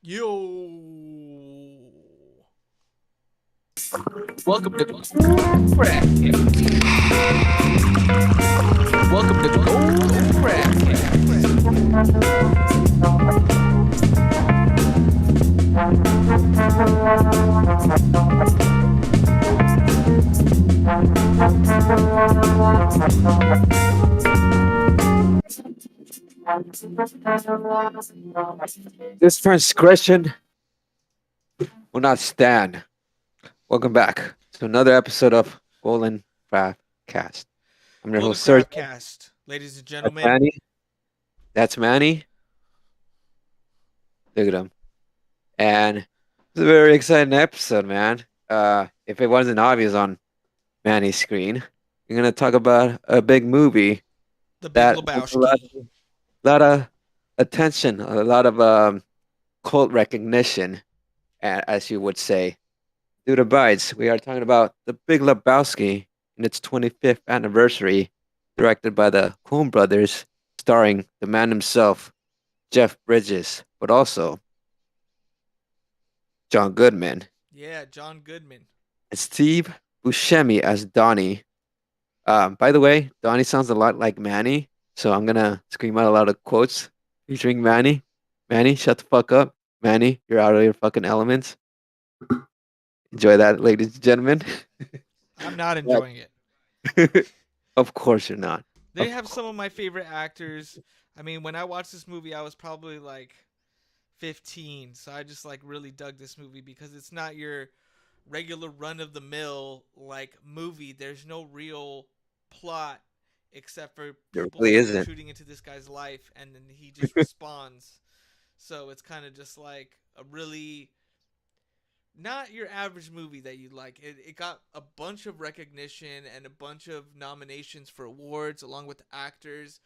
Yo. Welcome to Crackcast. Welcome to Crackcast. This transgression will not stand. Welcome back to another episode of Golden Craft Cast. I'm your Golden host, Serge. Craft Cast, ladies and That's gentlemen. Manny. That's Manny. Look at him. And it's a very exciting episode, man. If it wasn't obvious on Manny's screen, we're gonna talk about a big movie The Big that has Lebowski. lot of attention, a lot of cult recognition, as you would say. Due to Bites, we are talking about The Big Lebowski in its 25th anniversary, directed by the Coen brothers, starring the man himself, Jeff Bridges, but also John Goodman Yeah, John Goodman. and Steve Buscemi as Donnie. By the way, Donnie sounds a lot like Manny, so I'm gonna scream out a lot of quotes featuring Manny. Manny, shut the fuck up. Manny, you're out of your fucking elements. Enjoy that, ladies and gentlemen. I'm not enjoying it. Of course you're not. They Of have some of my favorite actors. I mean, when I watched this movie, I was probably like 15, so I just like really dug this movie because it's not your regular run of the mill like movie. There's no real plot except for There people really like isn't. intruding into this guy's life and then he just responds. So it's kind of just like a really not your average movie that you like. It got a bunch of recognition and a bunch of nominations for awards along with the actors.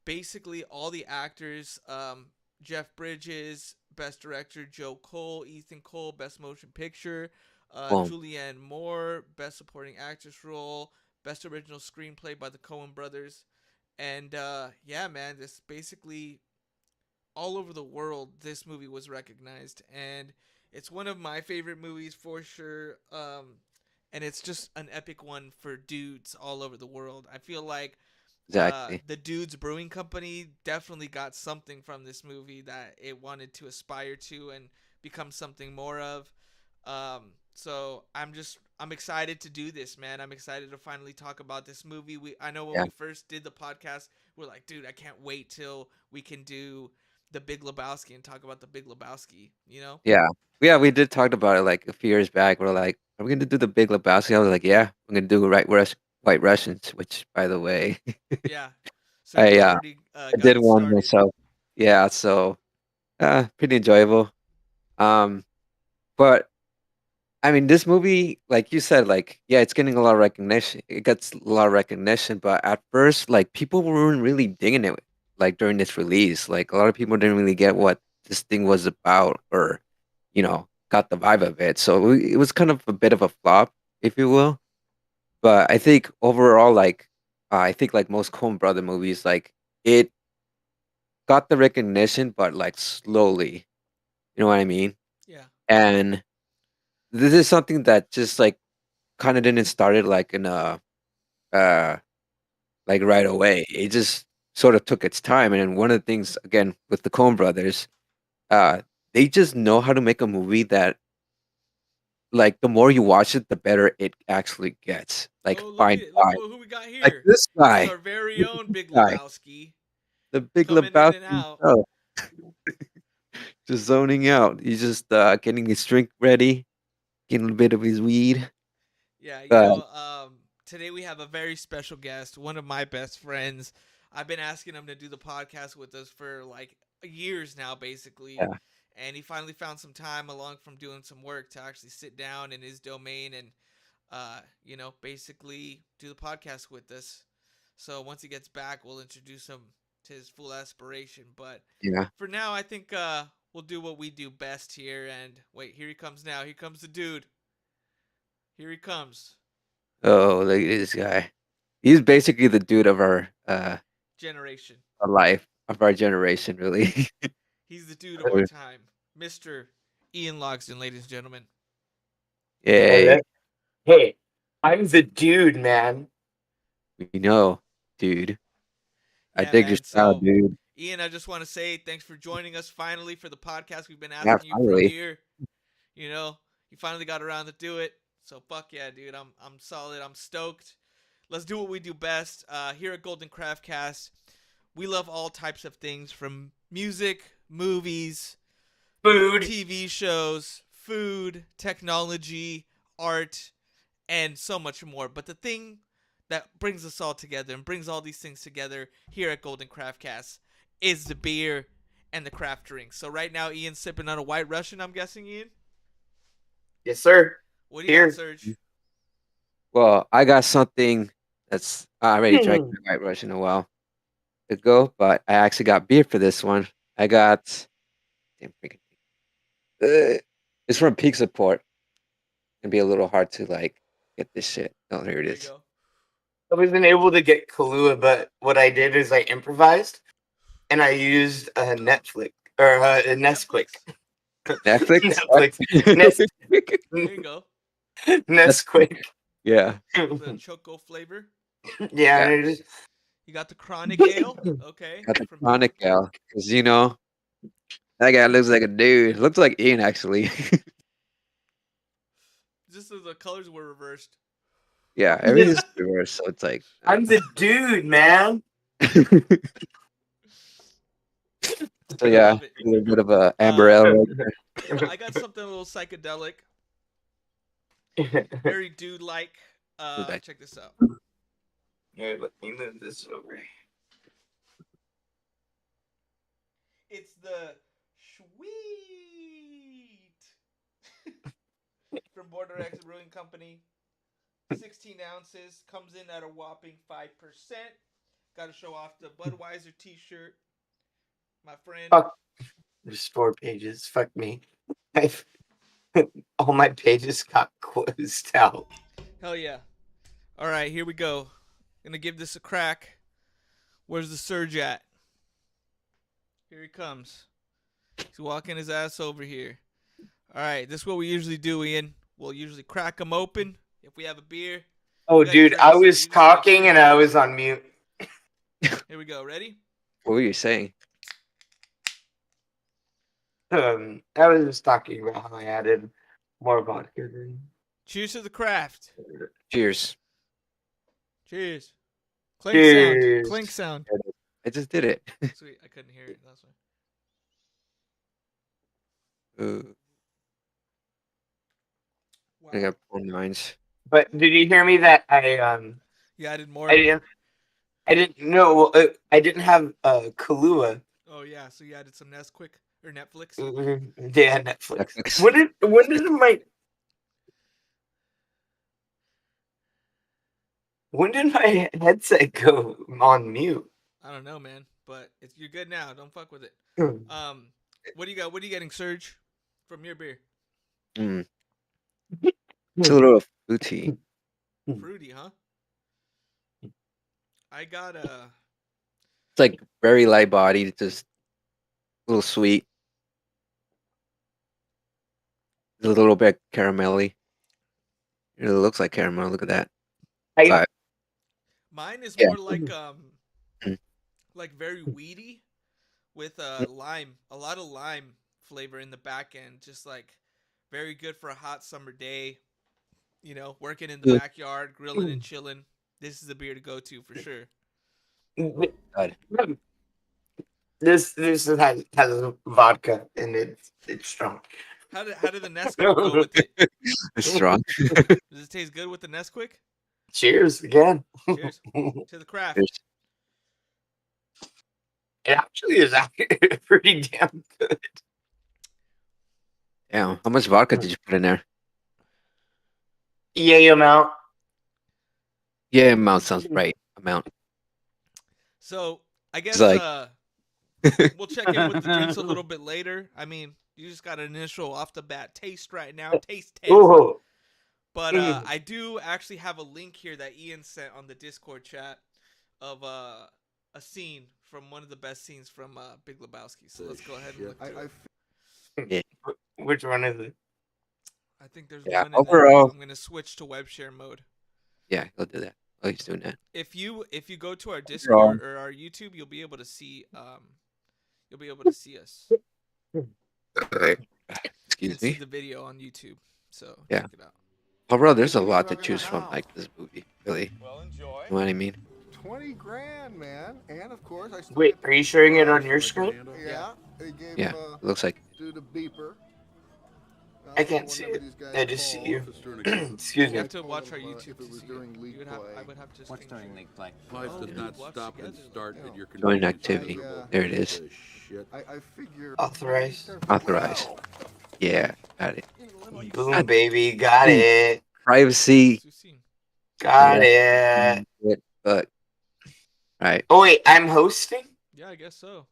Basically, all the actors, Jeff Bridges, Best Director, Joe Cole, Ethan Cole, Best Motion Picture, Boom. Julianne Moore, Best Supporting Actress Role, Best Original Screenplay by the Coen Brothers. And yeah, man, this basically all over the world, this movie was recognized, and it's one of my favorite movies for sure. And it's just an epic one for dudes all over the world. I feel like Exactly. the Dudes Brewing Company definitely got something from this movie that it wanted to aspire to and become something more of. So I'm excited to do this, man. I'm excited to finally talk about this movie. I know when Yeah. we first did the podcast, we're like, dude, I can't wait till we can do the Big Lebowski and talk about the Big Lebowski. You know? Yeah. Yeah, we did talk about it like a few years back. We're like, are we gonna do the Big Lebowski? I was like, yeah, I'm gonna do White Russians, which by the way, Yeah. So you I already I got did it one started. myself. Yeah, so pretty enjoyable. Um but I mean this movie, like you said, like, yeah, it's getting a lot of recognition. It gets a lot of recognition, but at first, like people weren't really digging it like during this release. Like a lot of people didn't really get what this thing was about or got the vibe of it. So it was kind of a bit of a flop, if you will. But I think overall, like, I think like most Coen Brother movies, like it got the recognition, but like slowly. You know what I mean? Yeah. And this is something that just like kind of didn't start it like in a uh like right away. It just sort of took its time. And then one of the things again with the Coen Brothers, uh, they just know how to make a movie that like, the more you watch it, the better it actually gets. Like, Oh, look fine at look guy. who we got Like, here. this It's guy. our very Look own at this Big guy. Lebowski The Big coming in Lebowski and out. himself. Just zoning out. He's just, getting his drink ready, getting a bit of his weed. Yeah, Uh, today we have a very special guest, one of my best friends. I've been asking him to do the podcast with us for like years now, basically. yeah, And he finally found some time along from doing some work to actually sit down in his domain and, basically do the podcast with us. So once he gets back, we'll introduce him to his full aspiration. But yeah. for now, I think we'll do what we do best here. And wait, here he comes now. Here comes the dude. Here he comes. Oh, look at this guy. He's basically the dude of Generation. our life, of our generation, really. He's the dude of our time. Mr. Ian Logsdon, ladies and gentlemen. Yay. Hey, I'm the dude, man. We know, dude. I Yeah, dig your man. style, So, dude. Ian, I just want to say thanks for joining us finally for the podcast. We've been Yeah, asking you for a finally. year. You know, you finally got around to do it. So fuck yeah, dude. I'm solid. I'm stoked. Let's do what we do best. Here at Golden Craft Cast, we love all types of things from music, movies, Food. TV shows, food, technology, art, and so much more. But the thing that brings us all together and brings all these things together here at Golden Craft Cast is the beer and the craft drinks. So right now, Ian's sipping on a White Russian, I'm guessing, Ian? Yes, sir. What do you got, Here. Serge? Well, I got something that's I already drank my White Russian a while ago, but I actually got beer for this one. I got damn freaking it's from Peak Support. It'd be a little hard to like get this shit. Oh, here it There you is. go. I wasn't able to get Kahlua, but what I did is I improvised and I used a Netflix or a Nesquik. Netflix? Netflix. Nes- There you go. Nesquik. Yeah. The choco flavor. Yeah, Yeah. and I just You got the chronic ale. Okay. Got the from chronic gal. Because you know, that guy looks like a dude. Looks like Ian actually. Just as the colors were reversed. Yeah, everything's reversed, so it's like I'm the dude, man. so yeah, love it. a little bit of a amber ale right there. I got something a little psychedelic, very dude-like. Okay. Check this out. Here, let me move this over. It's the Sweet from Border X Brewing Company. 16 ounces, comes in at a whopping 5%. Got to show off the Budweiser T-shirt, my friend. Fuck. There's 4 pages. Fuck me. I've, all my pages got closed out. Hell yeah! All right, here we go. Gonna give this a crack. Where's the Surge at? Here he comes. He's walking his ass over here. All right, this is what we usually do, Ian. We'll usually crack them open if we have a beer. Oh, You got dude, your I drinks, so you was just talking and I was on mute. Here we go. Ready? What were you saying? I was just talking about how I added more vodka than. Cheers to the craft. Cheers. Cheers. Clink Cheers. sound. Clink sound. I just did it. Sweet. I couldn't hear it. That's why. Ooh, I Wow. got 4 9s. But did you hear me that You added more. I didn't know I didn't have Kahlua. Oh yeah. So you added some Nesquik or Netflix. Yeah, Netflix. Netflix. When did my headset go on mute? I don't know, man. But you're good now. Don't fuck with it. Hmm. What do you got? What are you getting, Serge, from your beer? Mm. It's a little fruity. Fruity, huh? I got a. It's like very light bodied, just a little sweet. A little bit caramelly. It looks like caramel. Look at that. I, Mine is Yeah. more like Mm. like very weedy, with lime, a lot of lime flavor in the back end, just like very good for a hot summer day. You know, working in the Good. backyard, grilling and chilling. This is the beer to go to for sure. God. this has vodka and it's strong. How did the Nesquik go with it? It's strong. Does it taste good with the Nesquik? Cheers again. Cheers to the craft. Cheers. It actually is pretty damn good. Damn. How much vodka did you put in there? Yay amount. Yeah, amount sounds right. Amount. So I guess like- we'll check in with the drinks a little bit later. I mean, you just got an initial off the bat taste right now. Taste. Ooh. But I do actually have a link here that Ian sent on the Discord chat of a scene from one of the best scenes from Big Lebowski. So let's go ahead and look through it. Yeah. Which one is it? I think there's Yeah, one in that. overall- I'm gonna switch to web share mode. Yeah, he'll do that. Oh, he's doing that. If you go to our Overall- Discord or our YouTube, you'll be able to see us Excuse and see me. the video on YouTube. So Yeah. check it out. Overall, there's a lot to choose from, like this movie. Really, Well, enjoy. you know what I mean? 20 grand, man. And of course, I still Wait, get the are you showing it on prize your so I can screen? handle- Yeah. Yeah. They gave Yeah, it looks like. dude a beeper. I can't see it. I just see you. Excuse You me. have to watch our YouTube If to it was see during it. league You would have. play. I would have to. What's screen during share. league play? Life Oh, does we not watched stop and together. start Yeah. at your Join convenience. activity. I, There it is. Shit. I figure Authorized. Authorized. Yeah, got it. Boom, baby. Got Ooh. it. Privacy. Too soon. Got Yeah. it. But right. Oh, wait, I'm hosting? Yeah, I guess so.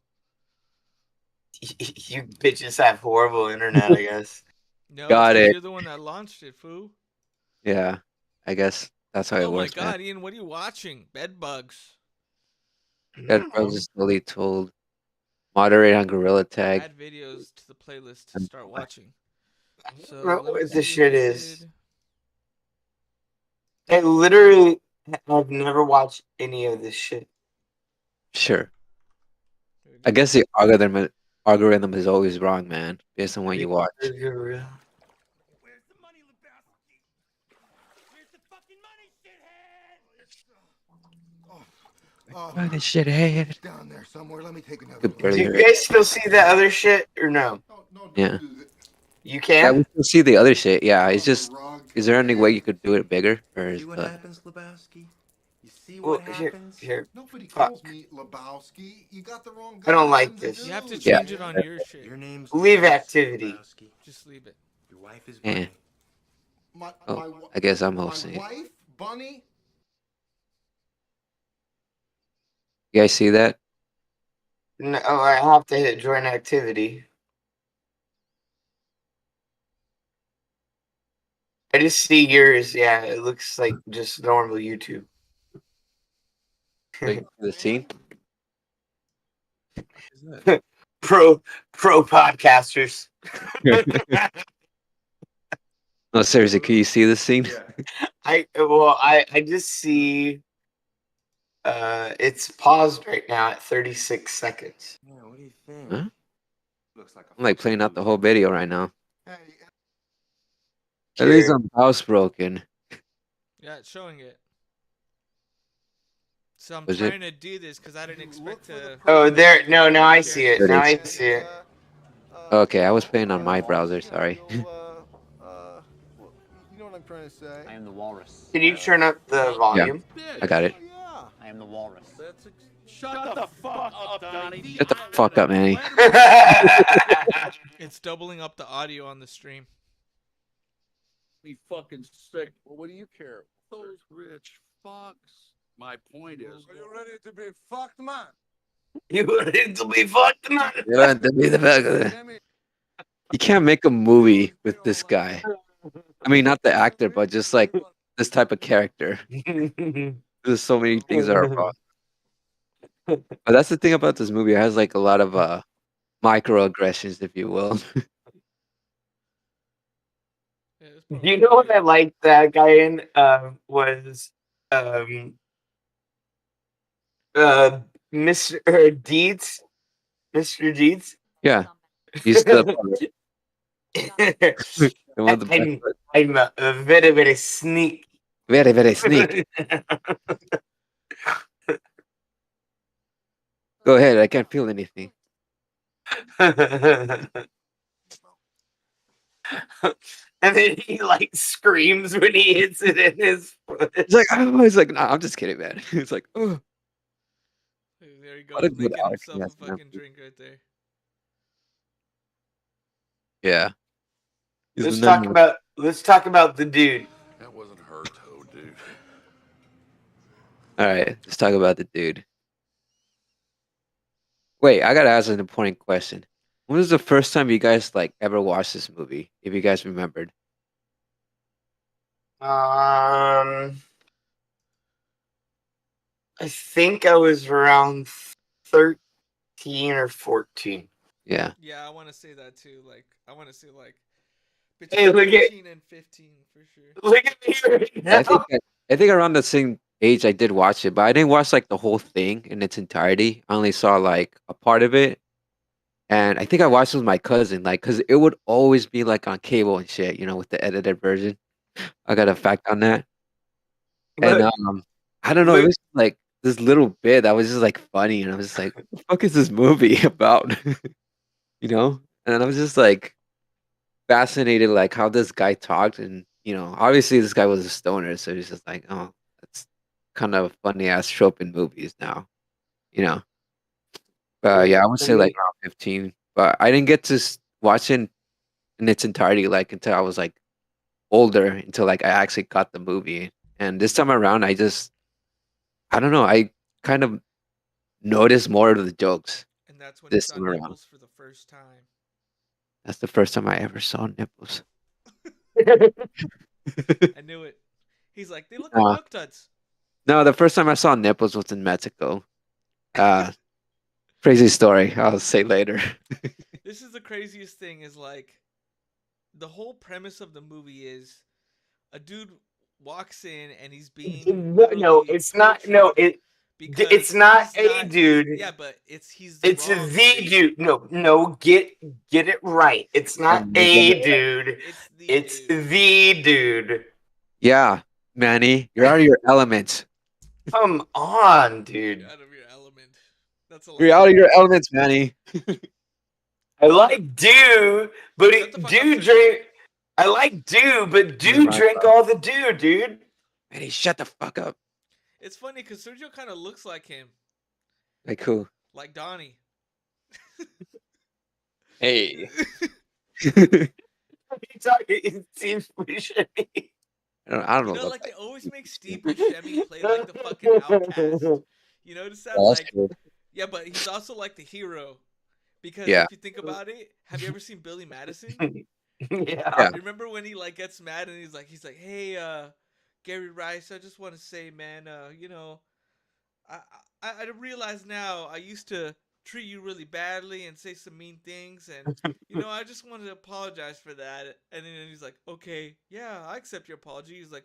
You bitches have horrible internet, I guess. No, Got it's 'cause it. You're the one that launched it, foo. Yeah, I guess that's how it Oh my works, man. God, Ian, what are you watching? Bed bugs. That was just totally told. Moderate on Gorilla Tag. Add videos to the playlist to start watching. So know let me what see this if shit it is. did. I literally have never watched any of this shit. Sure. Here we I go. guess the algorithm is always wrong, man, based on what you watch. Where's the money, Lebowski? Where's the fucking money, shithead? Oh, this shit head. Down there somewhere. Let me take another Could look. barely Do hear you it. guys still see that other shit or no? No, Yeah. do that. You Yeah, can? we can see the other shit. Yeah, it's Oh, just. rug. Is there any way you could do it bigger, or is See what the? happens, Lebowski? You see Well, what here, happens? here. Nobody Fuck. calls me Lebowski. You got the wrong I don't guy. like Nothing to this. You have to do. Yeah. change it on your shit. Your name's Leave Lebowski, activity. Lebowski. Just leave it. Your wife is Eh. Bunny. Oh, I guess I'm hosting it. My wife, Bunny. You guys see that? No, I have to hit join activity. I just see yours. Yeah, it looks like just normal YouTube. Like the scene. Pro podcasters. No, seriously, can you see the scene? I just see it's paused right now at 36 seconds. Yeah, what do you think? Huh? Looks like I'm like playing out the whole video right now. Hey, At least Here. I'm housebroken. Yeah, it's showing it. So I'm Was it? trying to do this because I didn't expect to. Oh, there. No, now I see it. There it Now is. I see it. Okay, I was playing on my browser. Sorry. you know what I'm trying to say? I am the walrus. Can you turn up the volume? I got it. Oh, yeah. I am the walrus. Shut the fuck up, Donnie. Shut the fuck up, Manny. It's doubling up the audio on the stream. Me fucking sick. Well, what do you care? Those rich fucks. My point is. Are you ready to be fucked, man? You ready to be fucked, man? You don't have to be the back of the- Jimmy, You can't make a movie with this guy. I mean, not the actor, but just like this type of character. There's so many things that are wrong. But that's the thing about this movie. It has like a lot of microaggressions, if you will. Yeah, it's probably You know what good. I liked that guy in was Mr. Deeds. Mr. Deeds. Yeah, he's the one with the black foot. I'm very, very sneaky. Very, very sneaky. Go ahead. I can't feel anything. And then he like screams when he hits it in his foot. He's like, oh, he's like, nah, I'm just kidding, man. He's like, oh, There you go. What a good Making actor himself he has a in that fucking drink right there. yeah. He's Let's the talk number- about the dude. that wasn't her toe, dude. All right, let's talk about the dude. Wait, I gotta ask an important question. When was the first time you guys like ever watched this movie? If you guys remembered. I think I was around 13 or 14. Yeah. Yeah, I want to say that too. Like, I want to say like Hey, between look at 13 and 15 for sure. look at me right I think now. I think around the same age I did watch it, but I didn't watch like the whole thing in its entirety. I only saw like a part of it, and I think I watched it with my cousin, like, cause it would always be like on cable and shit, with the edited version. I got a fact on that, and Look, I don't know, it look. was like this little bit that was just like funny, and I was just like, "What the fuck is this movie about?" You know, and then I was just like fascinated, like how this guy talked, and obviously this guy was a stoner, so he's just like, oh, that's kind of funny ass trope in movies now, you know. But yeah, I would I say like mean, around 15, but I didn't get to watch it in its entirety like until I was like older, until like I actually got the movie. And this time around, I don't know, I kind of noticed more of the jokes And that's when he this saw time around. nipples for the first time. That's the first time I ever saw nipples. I knew it. He's like, they look like uh, milk duds. no, the first time I saw nipples was in Mexico. Uh, Crazy story. I'll say later. This is the craziest thing. Is like, the whole premise of the movie is a dude walks in and he's being no, literally it's not. No, tortured because it's not he's a not. He's dude. yeah, but he's the It's wrong the dude. dude. No, no, get it right. It's not And we're a gonna- dude. It's the It's dude. the dude. yeah, Manny, you're out of your element. Come on, You're dude. out of your element. That's a You're lie. out of your elements, Manny. I like dude, but Shut the fuck up, dude Sergio. drink. I like dude, but Yeah, dude right, drink all the dude. Manny, shut the fuck up. It's funny because Sergio kind of looks like him, Like who? like Donnie. Hey. He's talking. It seems pretty I don't You know know, about like they always make Steve shitty. Buscemi play like the fucking outcast. You notice that? that. Like, True. yeah, but he's also like the hero. Because Yeah. if you think about it, have you ever seen Billy Madison? Yeah. Yeah. You remember when he like gets mad and he's like, hey, Gary Rice, I just want to say, man, I, I realize now I used to treat you really badly and say some mean things, and I just wanted to apologize for that. And then he's like, okay, yeah, I accept your apology. He's like,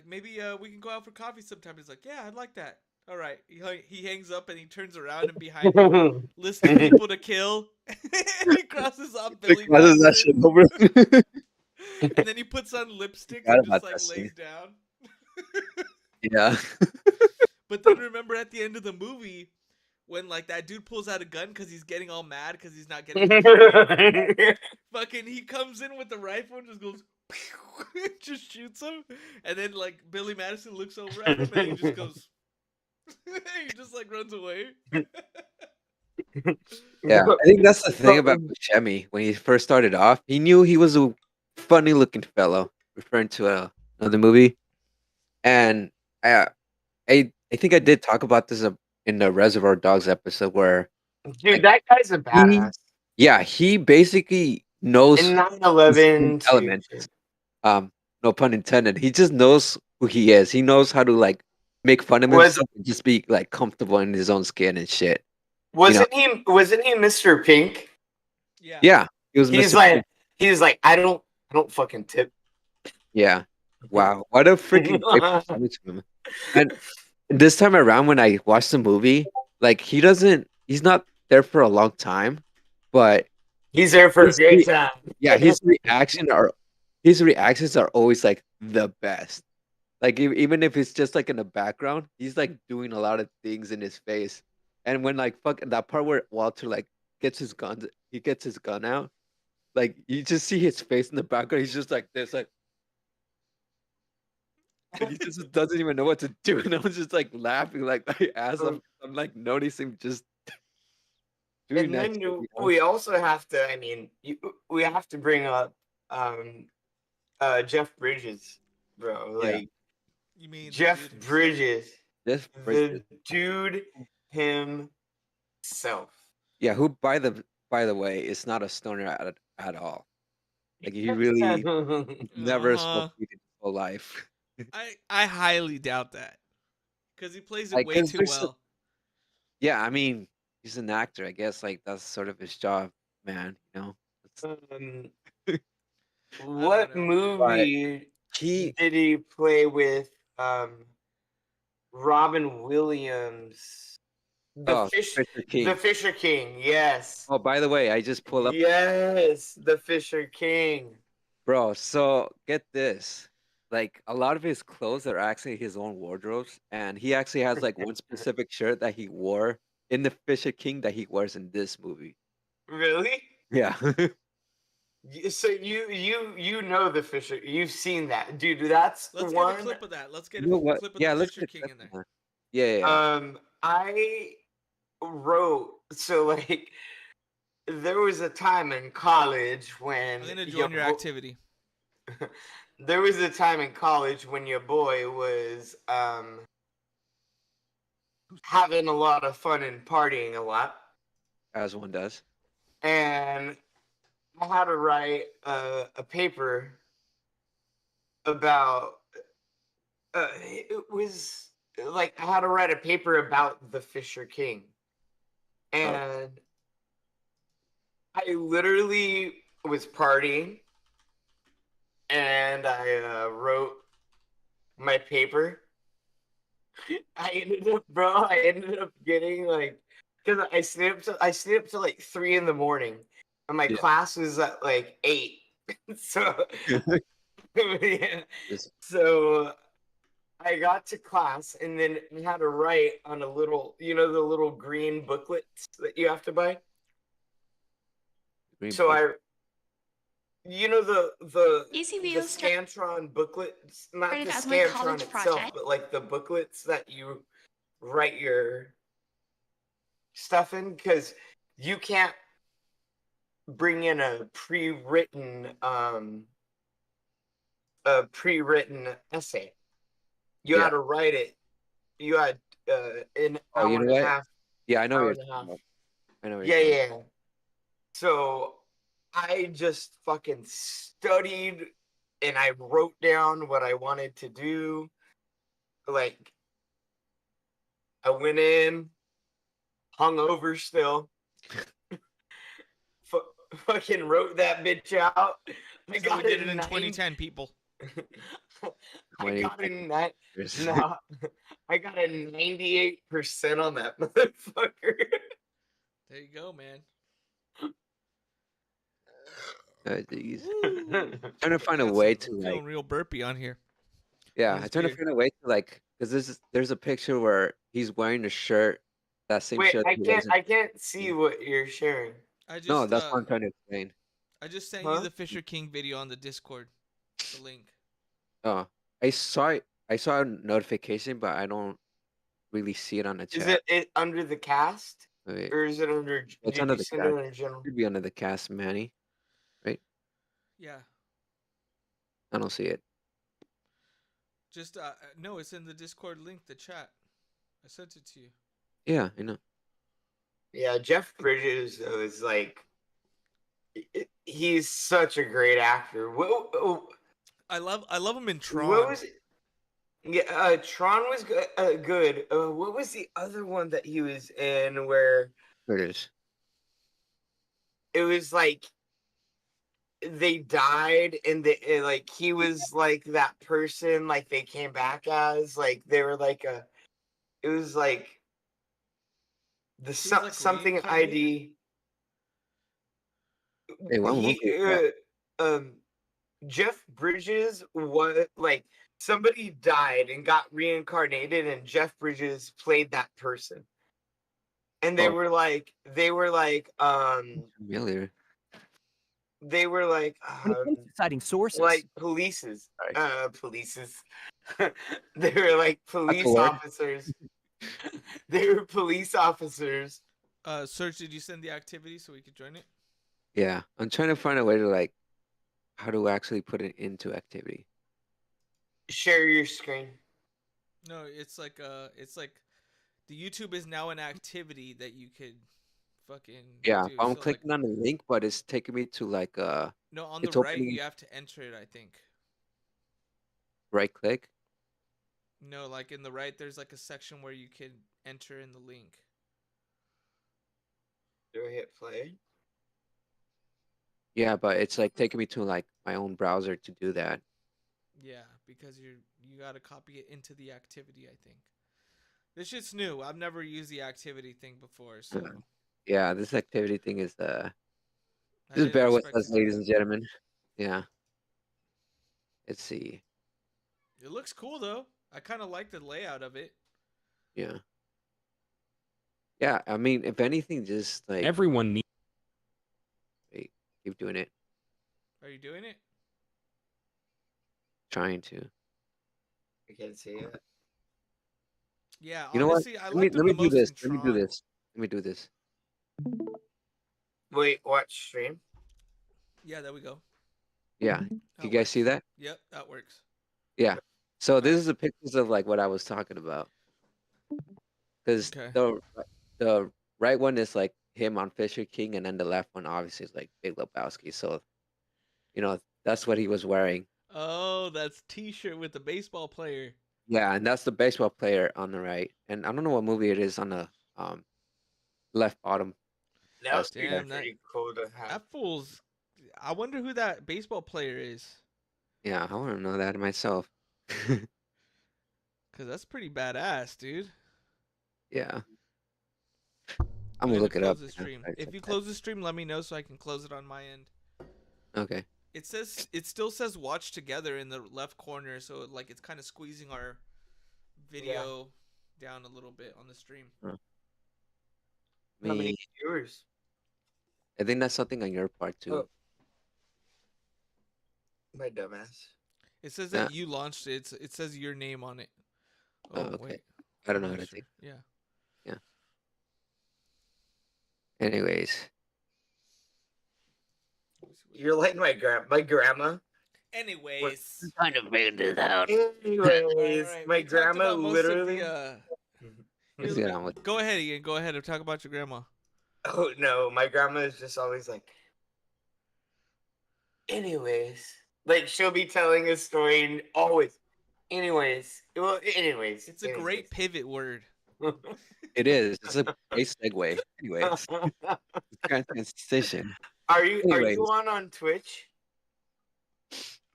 maybe we can go out for coffee sometime. He's like, yeah, I'd like that. All right. He hangs up and he turns around, and behind him, list of people to kill. He crosses off Billy Why does that shit Madison, over? and then he puts on lipstick Forgot and just about like that scene. lays down. Yeah. But then remember at the end of the movie when like that dude pulls out a gun because he's getting all mad because he's not getting the coffee. Fucking he comes in with the rifle and just goes pew, just shoots him, and then like Billy Madison looks over at him and he just goes he just like runs away. Yeah. I think that's the thing about Buscemi. When he first started off, he knew he was a funny looking fellow, referring to another movie. And I I think I did talk about this in the Reservoir Dogs episode where Dude, that guy's a badass. he basically knows In his own 9/11 too. element. No pun intended. He just knows who he is. He knows how to like make fun of Was himself and just be like comfortable in his own skin and shit. wasn't he Mr. Pink? Yeah. Yeah, he was He's Mr. like he's like I don't fucking tip. Yeah. Wow. What a freaking great performance from him. And this time around when I watched the movie, like he's not there for a long time, but He's there for a his great time. yeah, his reactions are always like the best. Like even if it's just like in the background, he's like doing a lot of things in his face. And when like fuck that part where Walter like gets his gun out, like you just see his face in the background. He's just like this, like and he just doesn't even know what to do. And I was just like laughing like my ass off. I'm like noticing just doing And that then shit, we also have to, we have to bring up Jeff Bridges, bro. Yeah. Like You mean the Jeff dude himself? Bridges, Just the dude himself. yeah, who by the way is not a stoner at all. Like he really never Uh-huh. smoked weed in his whole life. I highly doubt that because he plays it Like, way 'cause too there's well. yeah, I mean, he's an actor. I guess like that's sort of his job, man. Um, what whatever, man. But movie he did he play with Robin Williams? oh Fisher The King. Fisher King, yes. Oh, by the way, I just pull up, Yes, the Fisher King. bro. So get this. Like a lot of his clothes are actually his own wardrobes, and he actually has like one specific shirt that he wore in the Fisher King that he wears in this movie. Really? Yeah. So you know the Fisher. You've seen that, dude. That's Let's get a one. clip of that. Let's get You know a what? clip of Yeah, the let's Fisher get King that in there. one. Yeah. I wrote so like there was a time in college when I'm gonna join your activity. there was a time in college when your boy was having a lot of fun and partying a lot, As one does. and I had to write a paper about it was like I had to write a paper about the Fisher King, and I literally was partying, and I wrote my paper. I ended up getting like, because I stayed up till like 3 in the morning, and my Yeah. class was at like 8. So yeah. Just So I got to class, and then I had to write on a little, the little green booklets that you have to buy. green So book. the Easy the Wheels Scantron booklets, not started the as my Scantron college itself, project. but like the booklets that you write your stuff in, because you can't bring in a pre-written essay. You Yeah. had to write it. You had an Oh, you hour know and a what? half. Yeah, I know what Hour you're and a talking half. about. I know what Yeah, you're talking yeah. So I just fucking studied, and I wrote down what I wanted to do. Like, I went in, hung over still, fucking wrote that bitch out. I So we got did it it in 2010, people. I got a years. no, I got a 98% on that motherfucker. There you go, man. Geez. Woo. Trying to find a Got way some, to feeling like, real burpy on here. yeah, his I'm trying to beard. find a way to like, because there's a picture where he's wearing a shirt, that same Wait, shirt I he can't wears in. I can't see what you're sharing. No, that's what I'm trying to explain. I just sent you Huh? the Fisher King video on the Discord. The link. Oh, I saw it. I saw a notification, but I don't really see it on the Is chat. it under the cast, Wait, or is it under? it's Did under you the send it cast. under general? Should be under the cast, Manny. Right? Yeah. I don't see it. Just no, it's in the Discord link, the chat. I sent it to you. Yeah, I know. Yeah, Jeff Bridges is like, he's such a great actor. I love him in Tron. What was it? Yeah, Tron was good. What was the other one that he was in where There it is. it was like they died, and like he was like that person, like they came back as like they were like it was like the He was, like, something reincarnated? ID. Hey, what movie is that? Jeff Bridges was like somebody died and got reincarnated, and Jeff Bridges played that person. And they Oh. were like Familiar. they were like When it comes to citing sources, like polices. Sorry. Polices. They were like police word. officers. They were police officers. Serge, did you send the activity so we could join it? Yeah, I'm trying to find a way to like, how to actually put it into activity. Share your screen. No, it's like the YouTube is now an activity that you could fucking Yeah, do. I'm So, clicking on the link, but it's taking me to like no, on the it's right opening. you have to enter it, I think. Right click. No, like in the right there's like a section where you can enter in the link. Do I hit play? Yeah, but it's like taking me to like my own browser to do that. Yeah, because you got to copy it into the activity. I think this shit's new. I've never used the activity thing before, so Yeah, this activity thing is I just didn't bear with expect us, to do ladies that. and gentlemen. Yeah. Let's see. It looks cool though. I kind of like the layout of it. Yeah. Yeah, I mean, if anything, just like Everyone needs. wait, keep doing it, Are you doing it? trying to. I can't see it. Yeah, You know what? honestly, I Let me liked it let me the do most this. in Let me do Tron. this. Let me do this. Wait, watch stream. Yeah, there we go. Yeah. That You guys see works. that? Yep, that works. Yeah. So this Alright. is the pictures of like what I was talking about. Because Okay. the right one is like him on Fisher King, and then the left one obviously is like Big Lebowski. So that's what he was wearing. Oh, that's T-shirt with the baseball player. Yeah, and that's the baseball player on the right. And I don't know what movie it is on the left bottom. That would be Damn, that pretty cool to have. that fool's. I wonder who that baseball player is, Yeah, I want to know that myself. cause that's pretty badass, dude. Yeah, I'm I'm gonna gonna look it up. close the now. stream. Sorry, If check you that. close the stream, let me know so I can close it on my end. Okay. It still says watch together in the left corner, so like it's kind of squeezing our video down a little bit on the stream. How many Me, viewers? I think that's something on your part too. Oh. My dumbass. It says Yeah. that you launched it. It says your name on it. Oh, Oh, okay. wait. I don't know I'm how not to think. Yeah. Anyways, You're like my grandma. Anyways. kind of figured this out. Anyways, Alright, my we talked grandma about most literally. of the, Let's get on with. Go ahead, Ian. Go ahead and talk about your grandma. Oh no, my grandma is just always like. Anyways, like she'll be telling a story and always. Anyways, well, anyways. It's a great pivot word. It is. It's a great segue. Anyways, transition. Are you Anyways. on Twitch?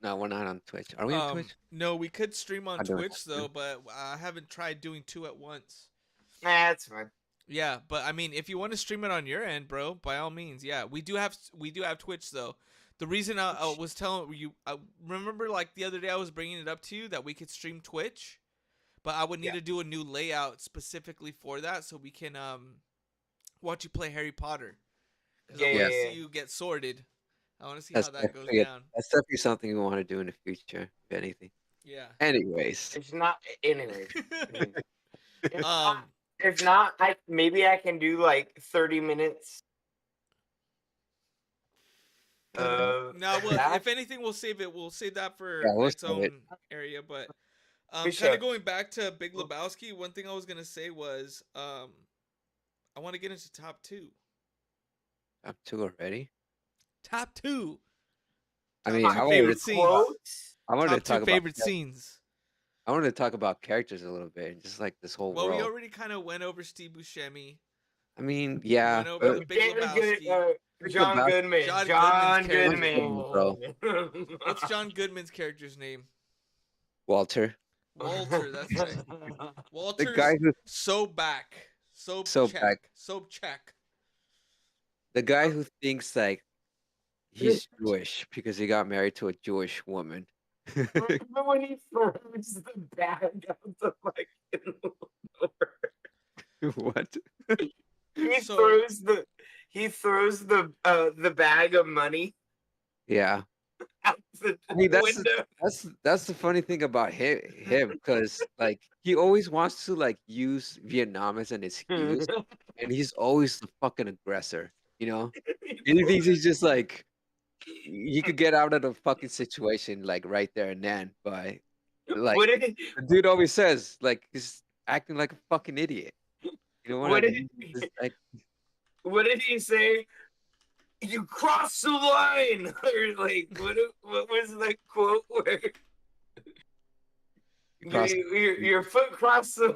No, we're not on Twitch. Are we on Twitch? No, we could stream on I don't Twitch have to. though, but I haven't tried doing two at once. Nah, that's fine. Yeah, but I mean, if you want to stream it on your end, bro, by all means. Yeah, we do have Twitch though. The reason I was telling you, I remember like the other day I was bringing it up to you that we could stream Twitch, but I would need to do a new layout specifically for that so we can watch you play Harry Potter. 'Cause I want to see you get sorted. I want to see how that goes down. That's definitely something we want to do in the future, if anything. Yeah. Anyways. It's not. Anyways. If not, maybe I can do like 30 minutes. No, well, if anything, we'll save it. We'll save that for its own area. But kind of going back to Big Lebowski, one thing I was gonna say was I want to get into top two. Top two already? Top two. I mean, I wanted to talk about favorite scenes. I wanted to talk about characters a little bit, and just like this whole world. Well, we already kind of went over Steve Buscemi. I mean, yeah. We went over the Big Lebowski. John Goodman. John Goodman. Bro. What's John Goodman's character's name? Walter. Walter, that's right. Walter's The guy who so back. So check. back. So check. The guy who thinks like he's Jewish because he got married to a Jewish woman. Remember when he throws the bag out the fucking What? He throws the bag of money Yeah. out the window. That's the funny thing about him because like he always wants to like use Vietnam as an excuse, and he's always the fucking aggressor. You know, and he thinks he's just like he could get out of the fucking situation like right there and then, but like the dude always says like he's acting like a fucking idiot. You know what I mean? What did he say? You crossed the line, or like what was the quote where your foot crossed the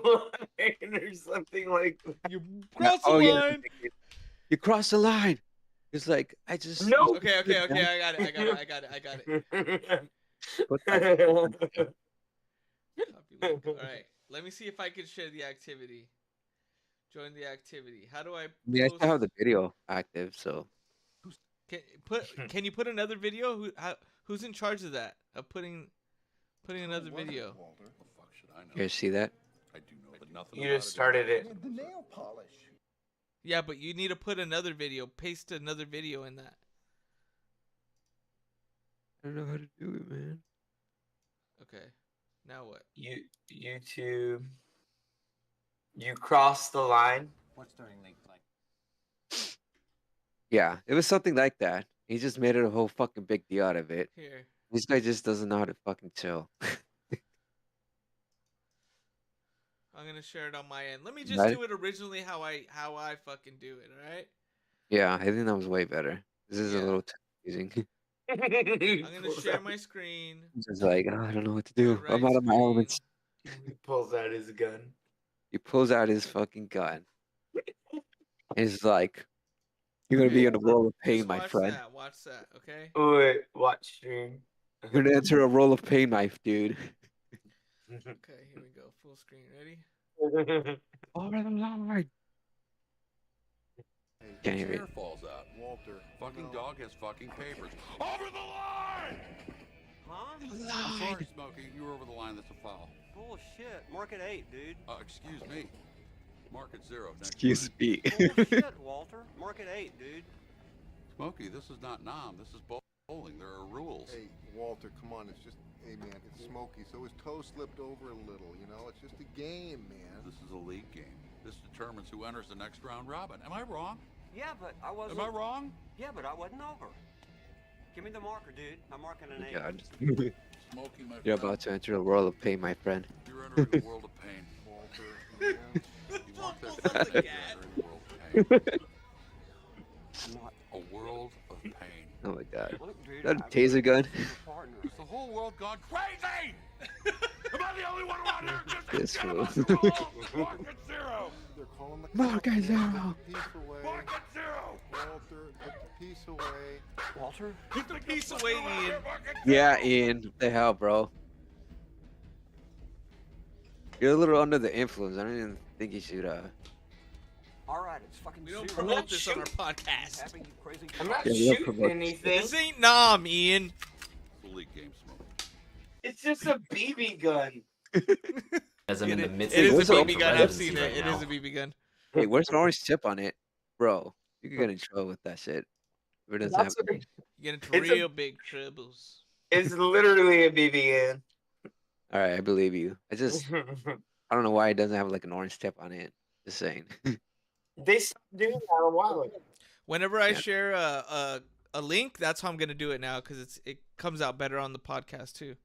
line or something like that. You crossed the line. You crossed the line. It's like I just No. Okay. I got it. What the- Copy link. All right. Let me see if I can share the activity. Join the activity. How do I I mean, I post? still have the video active, so Can you put another video? Who's in charge of that? Of putting another video? Walter. The fuck should I know? you guys see that? I do know that nothing. You about just started it. The nail polish. Yeah, but you need to put another video. Paste another video in that. I don't know how to do it, man. Okay. Now what? YouTube. You crossed the line. What's starting link like? Yeah, it was something like that. He just made it a whole fucking big deal out of it. Here. This guy just doesn't know how to fucking chill. I'm gonna share it on my end. Let me just Right. do it originally how I fucking do it. All right. Yeah, I think that was way better. This is Yeah. a little too confusing. I'm gonna share my screen. He's just like, oh, I don't know what to do. Right I'm out of my screen. elements. He pulls out his gun. He pulls out his fucking gun. He's like, you're gonna be in a world of pain, Just my watch friend. that. Watch that. Okay. Wait, watch stream. You're gonna enter a roll of pain, my dude. Okay. Here we go. Full screen. Ready? Over the line. Hey, Can't hear chair it. falls out. Walter. Fucking dog has fucking papers. Over the line! Huh? I'm sorry, Smokey. You were over the line. That's a foul. Bullshit. Mark at 8, dude. Excuse me. Mark at 0. Next Excuse line. me. Bullshit, Walter. Mark at 8, dude. Smokey, this is not Nom. This is bowling. There are rules. Hey, Walter, come on. It's just, hey, man, it's Smokey, so his toe slipped over a little, you know? It's just a game, man. This is a league game. This determines who enters the next round robin. Am I wrong? Yeah, but I wasn't. Am I wrong? Yeah, but I wasn't over. Give me the marker, dude. I'm marking an 8. God. Smokey, my You're friend. about to enter a world of pain, my friend. You're entering a world of pain. Walter, man. You want that Pulls out the you're cat. entering a world of pain. I'm not. A world of pain. Oh my god. Look, dude. Is that a I'm taser gun? your partner. Is the whole world gone crazy? Am I the only one around here This just fool. Mark at 0. They're calling the Mark cops. at 0. Get the piece away. Mark at 0. Walter, get the piece away. Walter? Get the piece away, Ian. Mark at 0. Yeah, Ian. What the hell, bro? You're a little under the influence. I don't even think you should, Alright, it's fucking We don't 0. promote this on our podcast. Happy, you crazy I'm not Yeah, we don't shooting promote- anything. This ain't Nom, Ian. The league game, Smokey. It's just a BB gun. As I'm in the midst It of is a Where's BB the gun. I've residency seen right it. It now. is a BB gun. Hey, where's the orange tip on it? Bro, you can get in trouble with that shit. If it doesn't have That's a- You get into It's a- real big troubles. It's literally a BB Alright, I believe you. I gun. don't know why it doesn't have like an orange tip on it. Just saying. They stopped doing that a while ago. Whenever I Yeah. share a link, that's how I'm gonna do it now because it comes out better on the podcast too.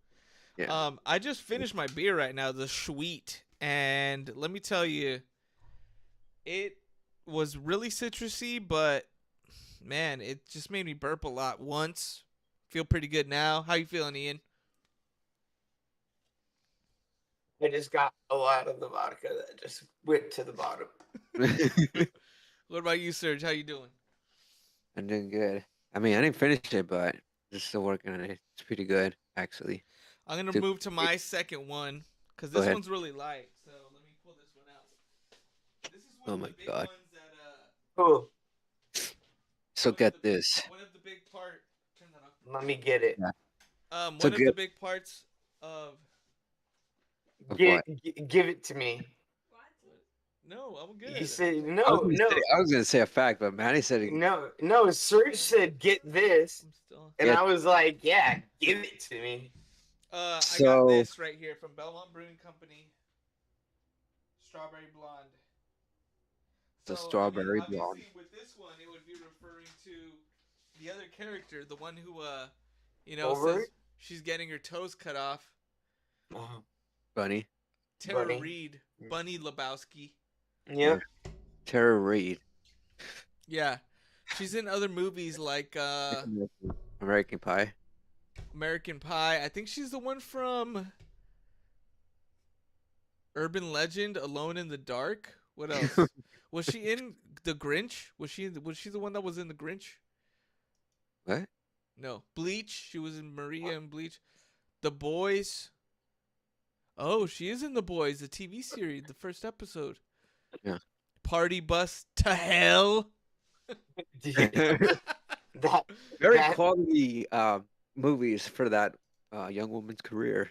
Yeah. I just finished my beer right now, the Sweet, and let me tell you, it was really citrusy, but man, it just made me burp a lot once. Feel pretty good now. How you feeling, Ian? I just got a lot of the vodka that just went to the bottom. What about you, Serge? How you doing? I'm doing good. I mean, I didn't finish it, but just still working on it. It's pretty good, actually. I'm gonna Dude, move to my second one because Go this ahead. one's really light. So let me pull this one out. This is one Oh of my the big God. ones that Cool. So one of get the- this. One of the big part. Turn that off. Let me get it. One So of the good. big parts of. Of Give it to me. No, I'm good. He said I no, was no, gonna say a fact, but Manny said it. no. Serge said get this, I'm still. and Yeah. I was like, yeah, give it to me. I So- got this right here from Belmont Brewing Company. Strawberry blonde. The So, strawberry obviously, blonde. With this one, it would be referring to the other character, the one who, you know, Over says it? she's getting her toes cut off. Bunny. Tara Bunny. Reid, Bunny Lebowski. Yep. Tara Reid. Yeah, she's in other movies like American Pie. American Pie. I think she's the one from Urban Legend, Alone in the Dark, What else? Was she in The Grinch? Was she the one that was in The Grinch? What? No. Bleach. She was in Maria and Bleach. The Boys. Oh, she is in The Boys, the TV series, the first episode. Yeah. Party Bus to Hell. that Very that quality movies for that young woman's career.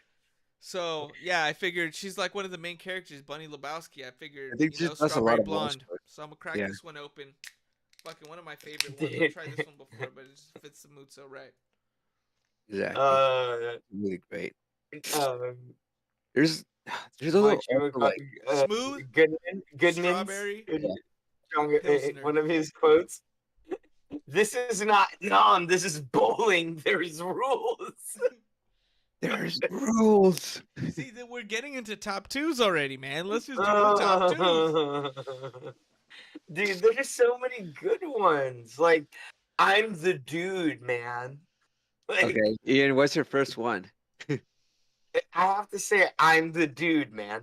So yeah, I figured she's like one of the main characters, Bunny Lebowski. I figured, I think you she know, does a Strawberry lot of Blonde. voice work. So I'm gonna crack Yeah. this one open. Fucking one of my favorite ones. I've tried this one before, but it just fits the mood so right. Exactly. Really great. um, There's a what little you would also, call like Smooth, Goodman's Strawberry, Pilsner. one of his quotes. This is not non. This is bowling. There's rules. there's rules. See that we're getting into top twos already, man. Let's just do the top twos. Dude, there's so many good ones. Like, I'm the dude, man. Like, Okay, Ian, what's your first one? I have to say, I'm the dude, man.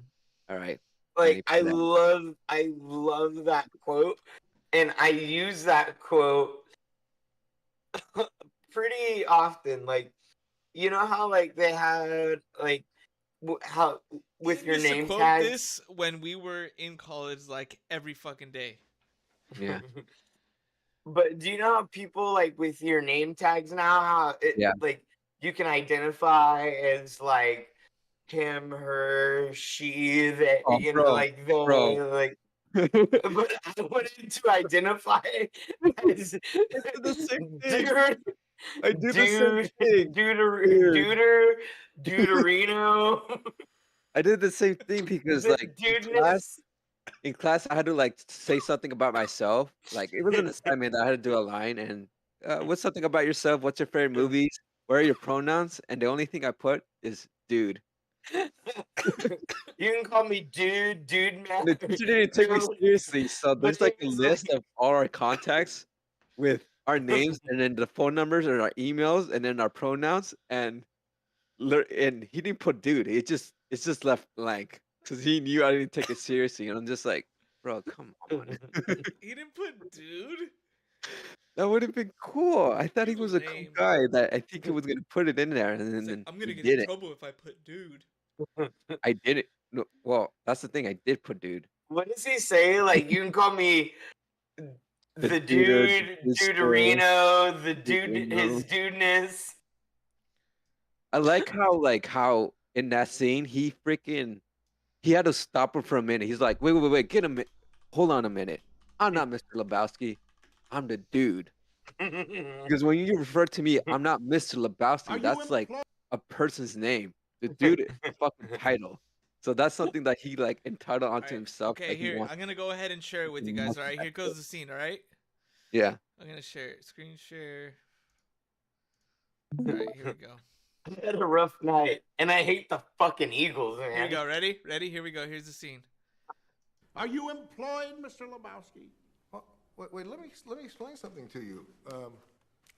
All right. Like, I that. love that quote, and I use that quote pretty often. Like, you know how like they had like how with Ian your used to name quote tag. this when we were in college, like every fucking day. Yeah. But do you know how people like with your name tags now? How it Yeah. like you can identify as like him, her, she, that Oh, you know, bro, like they bro. like. But I wanted to identify as the same thing. dude, I do the same thing. Duderino. I did the same thing because like Dudeness. in class I had to like say something about myself. Like it was an assignment that I had to do a line and what's something about yourself? What's your favorite movies? Where are your pronouns? And the only thing I put is dude. You can call me dude, man. And the teacher didn't take me seriously, so But there's like a it was list of all our contacts with our names and then the phone numbers and our emails and then our pronouns and he didn't put dude. It's just left blank because he knew I didn't take it seriously, and I'm just like, bro, come on. He didn't put dude. That would have been cool. I thought he You're was a cool lame. guy that I think he was gonna put it in there, and It's like, then I'm gonna he get in didn't. trouble if I put dude. I did it. No, well, that's the thing. I did put dude. What does he say? Like you can call me the duder, dude, the Duderino, the dude, Duderino. his dudeness. I like how in that scene he had to stop him for a minute. He's like, wait, get a minute. Hold on a minute. I'm not Mr. Lebowski. I'm the dude. Because when you refer to me, I'm not Mr. Lebowski. That's like a person's name. The dude is a fucking title. So that's something that he like entitled onto Alright, himself. Okay, that he here, wants I'm gonna go ahead and share it with you guys. All right, here goes the scene. All right, Yeah. I'm gonna share it. Screen share. All right, here we go. I had a rough night, and I hate the fucking Eagles, man. Here we go. Ready? Here we go. Here's the scene. Are you employed, Mr. Lebowski? Oh, wait, let me explain something to you.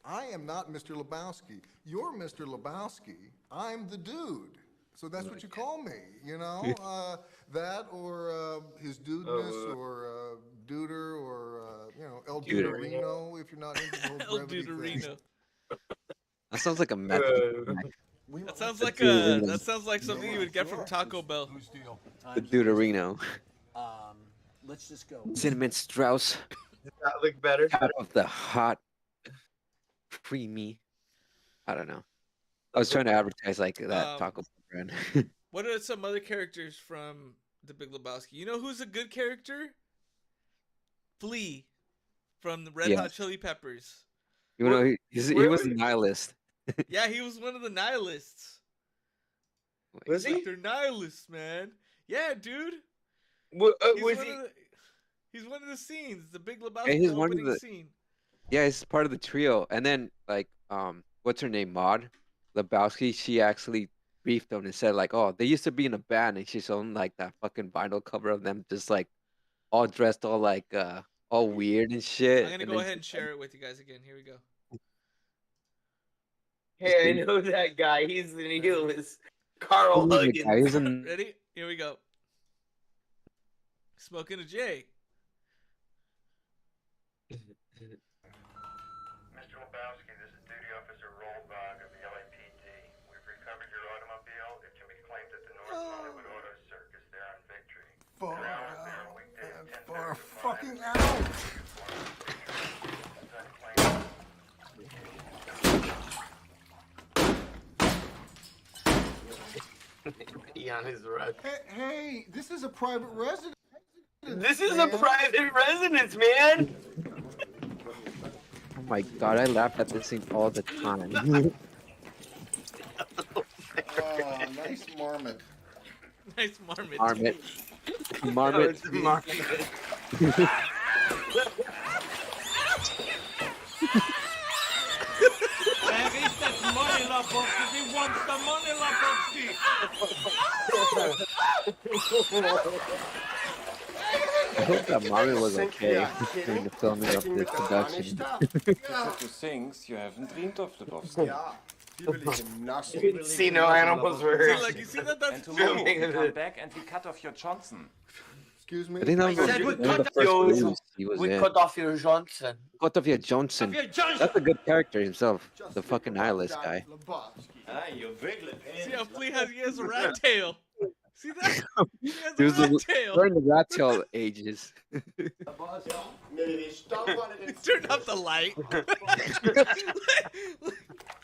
I am not Mr. Lebowski. You're Mr. Lebowski. I'm the dude. So that's what you call me, you know? That or his dudeness or duder or, you know, El Duder. Duderino if you're not into the whole El brevity thing. Duderino. That sounds like a method. That sounds like Duderino. that sounds like something you would get from Taco Bell. Whose deal? The Duderino. Let's just go. Cinnamon Strauss. Does that look better? Out of the hot, creamy. I don't know. I was trying to advertise like that Taco Bell brand. What are some other characters from The Big Lebowski? You know who's a good character? Flea from the Red Yeah. Hot Chili Peppers. You know, he was a where- nihilist. Yeah, he was one of the nihilists. Was he? Like, they're nihilists, man. Yeah, dude. He's one of the scenes. The Big Lebowski he's one of opening the- scene. Yeah, he's part of the trio. And then like what's her name? Maud Lebowski, she actually briefed him and said like, oh, they used to be in a band and she showed him like that fucking vinyl cover of them just like all dressed all like all weird and shit. I'm gonna and go then ahead and share it with you guys again. Here we go. Hey, I know that guy. He's the nihilist. Carl Who's the guy? Huggins. He's in Ready? Here we go. Smoking a J. Mr. Lebowski, this is Duty Officer Rollbog of the LAPD. We've recovered your automobile. It can be claimed at the North Hollywood Auto Circus there on Victory. Far Your hours there are out. weekdays And 10:30 far to 5 fucking and out. Eon is right. Hey, this is a private residence. This is a man. private residence, man. Oh my god, I laugh at this thing all the time. Oh, nice marmot. Nice marmot. Marmot. Oh, Marmot. it's a marmot. Where is that money, Lebowski? He wants the money, Lebowski! I hope that Marmot was okay Yeah, during the filming of Checking this with the funny production. stuff. To things you haven't dreamed of, Lebowski. Yeah, he believes in nothing. You can see no animals were See, hurt. like, you see that? That's And tomorrow Filming we of come it. back and we cut off your Johnson. Excuse me? I think that was I said one we of the cut first off your- movies he was We in. cut off your Johnson. Kotovia Johnson. That's a good character himself. The fucking nihilist guy. Ah, you wiggle. See how Flea he has a rat tail. See that? He has He a was rat the, tail. during the rat tail ages. Turn up the light.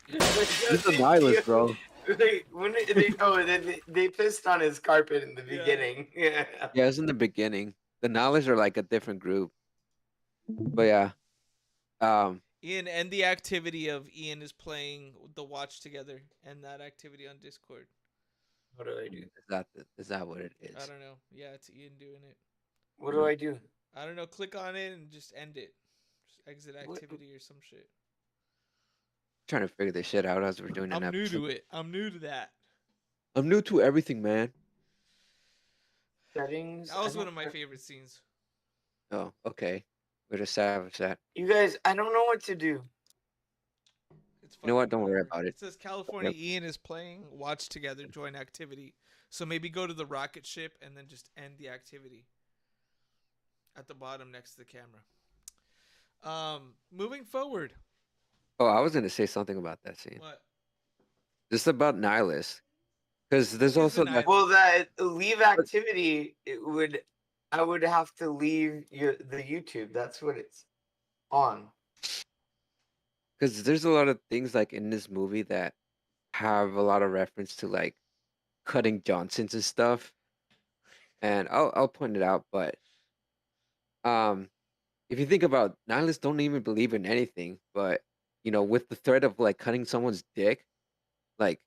He's a nihilist, bro. They pissed on his carpet in the Yeah. beginning. Yeah. Yeah, it's in the beginning. The nihilists are like a different group. But yeah. Ian, and the activity of Ian is playing the watch together, and that activity on Discord. What do I do? Is that what it is? I don't know. Yeah, it's Ian doing it. What do I do? I don't know. Click on it and just end it. Just exit What- activity or some shit. Trying to figure this shit out as we're doing an I'm new episode. to it. I'm new to that. I'm new to everything, man. Settings. That was I one don't- of my favorite scenes. Oh, okay. We're just savage that. You guys, I don't know what to do. It's You know what? fucking Don't worry whatever. about it. It says California Yep. Ian is playing. Watch together. Join activity. So maybe go to the rocket ship and then just end the activity. At the bottom next to the camera. Moving forward. Oh, I was gonna say something about that scene. What? Just about nihilist. Because there's Who's also the that. Well, that leave activity, I would have to leave the YouTube. That's what it's on. Because there's a lot of things like in this movie that have a lot of reference to like cutting Johnsons and stuff. And I'll point it out, but if you think about nihilists don't even believe in anything, but you know, with the threat of like cutting someone's dick, like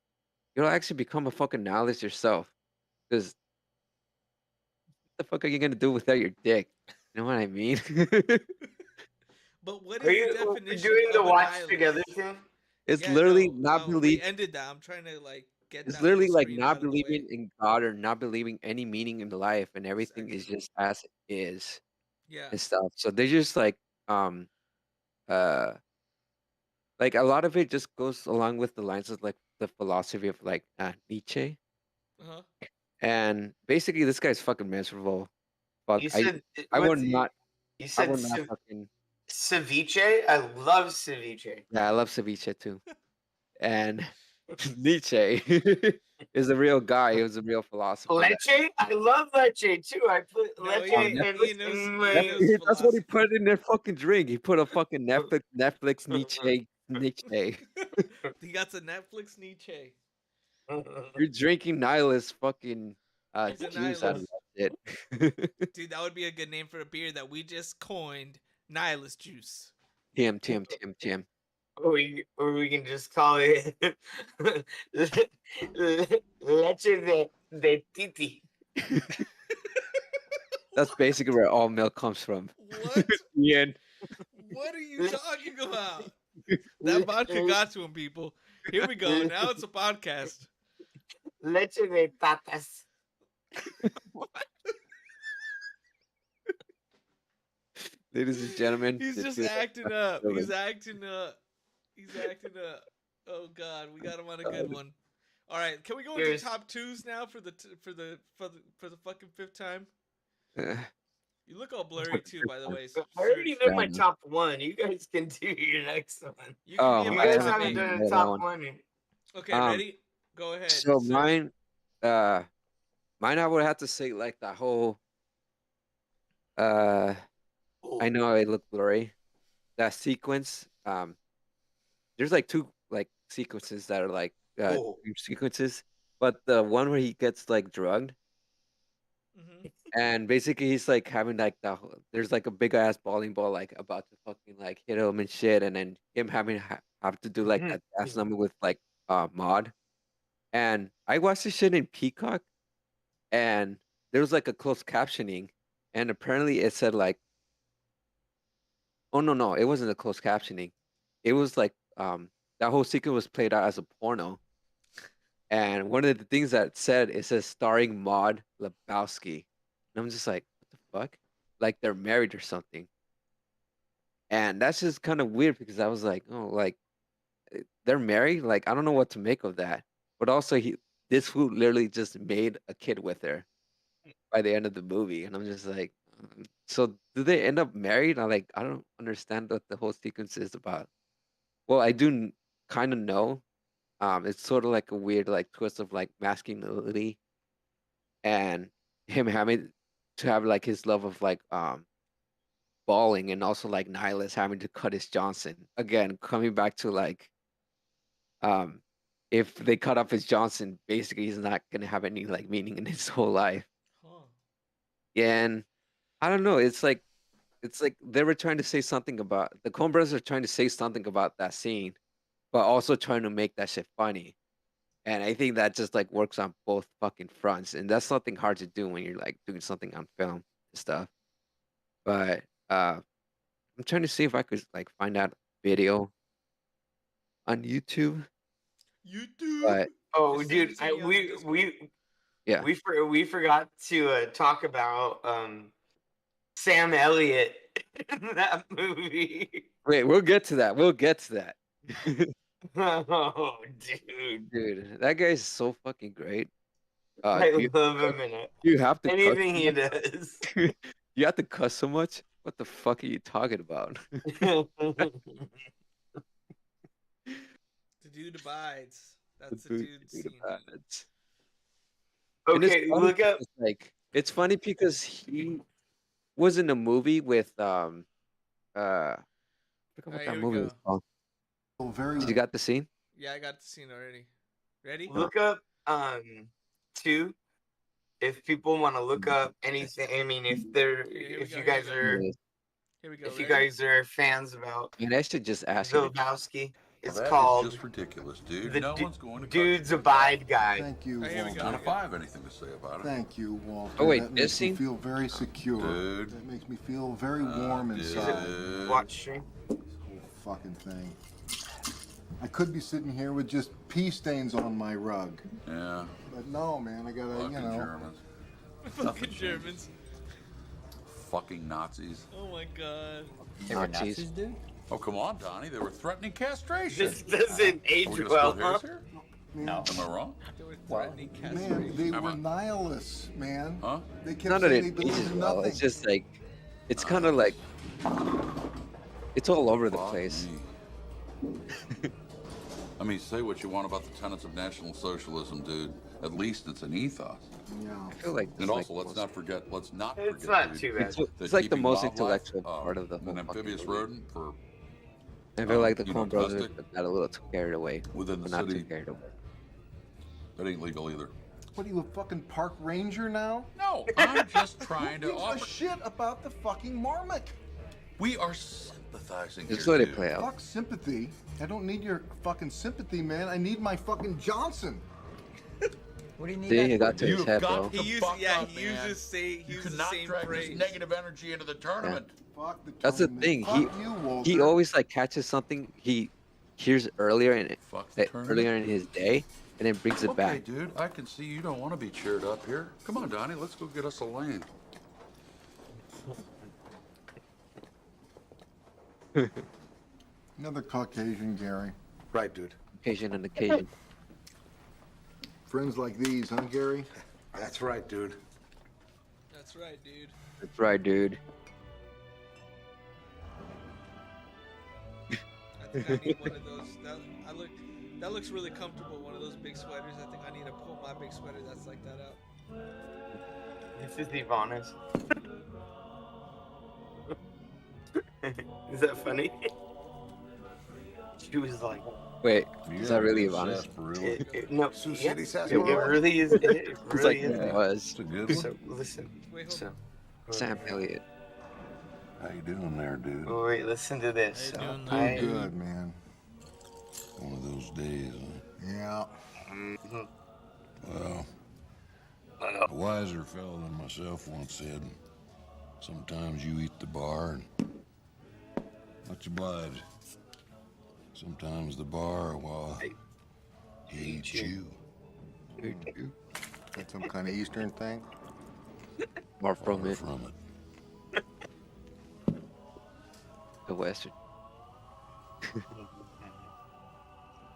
you'll actually become a fucking nihilist yourself. Because what the fuck are you gonna do without your dick? You know what I mean? But what Are is you the definition doing the of a watch nihilist? together too? It's Yeah, literally no, not we believe. ended that. I'm trying to like get. It's that literally little like screen not out of the way. believing in God or not believing any meaning in life, and everything is just as it is Yeah. and stuff. So they're just like uh like a lot of it just goes along with the lines of like the philosophy of like Nietzsche. Uh-huh. And basically this guy's fucking miserable. Fuck, You I said would what's- not You I said would not fucking ceviche. I love ceviche. yeah, I love ceviche too. And Nietzsche is a real guy. He was a real philosopher. Leche. I love leche too. I put No, leche Ian in, knows- in Ian my. knows That's what he philosophy. put in their fucking drink. He put a fucking Netflix Nietzsche. He got the Netflix Nietzsche. You're drinking nihilist fucking He's a juice out of nihilist. that shit. Dude, that would be a good name for a beer that we just coined, Nihilist Juice. Tim. Or we can just call it leche de titi. That's basically where all milk comes from. What? Ian. What are you talking about? That vodka got to him, people. Here we go. Now it's a podcast. Leche de patas. Ladies and gentlemen. He's this just is- acting up. Really. He's acting up. He's acting up. Oh God, we got him on a good one. All right, can we go into Here's- top twos now for the fucking fifth time? You look all blurry too, by the way. I already Serge. did my top one. You guys can do your next one. You can be You my guys top haven't eight. done a that top one. one. Okay, ready? Go ahead. So Serge. mine, I would have to say like the whole. I know it looked blurry. That sequence. There's like two like sequences that are like dream sequences, but the one where he gets like drugged. Mhm. And basically, he's like having like there's like a big ass bowling ball like about to fucking like hit him and shit, and then him having have to do like that dance number with like Maud. And I watched this shit in Peacock, and there was like a closed captioning, and apparently it said like, oh no, it wasn't a closed captioning, it was like that whole sequence was played out as a porno, and one of the things that it said, it says starring Maud Lebowski. And I'm just like, what the fuck? Like they're married or something. And that's just kind of weird because I was like, oh, like they're married? Like I don't know what to make of that. But also this fool literally just made a kid with her by the end of the movie. And I'm just like, so do they end up married? I don't understand what the whole sequence is about. Well, I do kind of know. It's sort of like a weird like twist of like masculinity and him having to have like his love of like balling, and also like Nihilus having to cut his Johnson. Again, coming back to like um if they cut off his Johnson, basically he's not gonna have any like meaning in his whole life. Huh. Yeah, and I don't know, it's like they were trying to say something about the Coen brothers are trying to say something about that scene, but also trying to make that shit funny. And I think that just like works on both fucking fronts. And that's something hard to do when you're like doing something on film and stuff. But I'm trying to see if I could like find out video on YouTube. YouTube. But Oh, Just send dude, it to me on the Discord. yeah. we forgot to talk about Sam Elliott in that movie. Wait, we'll get to that. We'll get to that. Oh, dude, Dude, that guy's so fucking great. I You, love him in it. you have to cuss Anything so he much? does. You have to cuss so much? What the fuck are you talking about? The dude abides. That's the dude scene. Abides. And it's Okay, funny look up. because, like, it's funny because he was in a movie with I forgot what Alright, that here we movie go. was called. Very You got the scene? Yeah, I got the scene already. Ready? Look up two. If people want to look up anything, I mean, if they're Here we if go, you here we guys go. are Here we go. if you ready? guys are fans about I mean, I should just ask the you. Lebowski, it's That is called just ridiculous, dude. the No one's going to Dude's cut you. Abide Guy. Thank you, Oh, here we Walter. go. Not if I have anything to say about it. Thank you, Walter. Oh, wait, that this makes me scene? feel very secure. Dude. That makes me feel very warm inside. Dude. Watch stream. This whole fucking thing. I could be sitting here with just pee stains on my rug, Yeah. but no, man, I gotta, Fucking you know. Germans. Fucking Germans. Fucking Nazis. Oh my god. They were Nazis. Nazis, dude? Oh, come on, Donnie. They were threatening castration. This doesn't age Are we gonna well, split huh? hairs here? No. Am I wrong? They were Well, threatening Man, castration. they Am were I- nihilists, man. Huh? They It's kept not that saying they it believed ages in well. nothing. It's just like, it's kind of like, it's all over the Fuck place. me. I mean, say what you want about the tenets of National Socialism, dude. At least it's an ethos. Yeah. I feel like And this, also, like, let's not forget, It's not dude, too bad. It's, that it's like the keeping most wildlife, intellectual part of the whole an fucking amphibious movie. rodent for I feel like the you know, Coen brothers domestic got a little too carried away. within the But not city. too carried away. that ain't legal either. What are you, a fucking park ranger now? No, I'm just trying Who to gives a offer. shit about the fucking marmot? We are sympathizing Just here, let it dude. play out. Fuck sympathy. I don't need your fucking sympathy, man. I need my fucking Johnson. What do you need See, that it for, got to dude? his head, got bro. to He used, fuck yeah, up, he man. uses he You uses the cannot same drag phrase. this negative energy into the tournament. Fuck the That's the tournament. thing. Fuck you, Walter. He always like catches something he hears earlier Fuck the tournament. earlier in his day, and then brings it Okay, back. dude, I can see you don't want to be cheered up here. Come on, Donnie, let's go get us a lane. Another Caucasian, Gary. Right, dude. Occasion and occasion. Friends like these, huh, Gary? That's right, dude. That's right, dude. That's right, dude. I think I need one of those. That looks really comfortable. One of those big sweaters. I think I need to pull my big sweater that's like that out. This is Ivana's. Is that funny? She was like, Wait, You is that ever really been Ivana's? sarsaparilla? no, Sioux yeah, City it sarsaparilla? really is. It It's really like is. it was It's a good one. So listen. Wait, hold So on. Sam Elliott. How you doing there, dude? oh, wait, listen to this. How you So doing Doing there, good, man. One of those days, huh? Yeah. Mhm. Well, a wiser fellow than myself once said, sometimes you eat the bar and much obliged. Sometimes the bar, well, he eats you. That's some kind of Eastern thing. More from Far it, from it. the Western.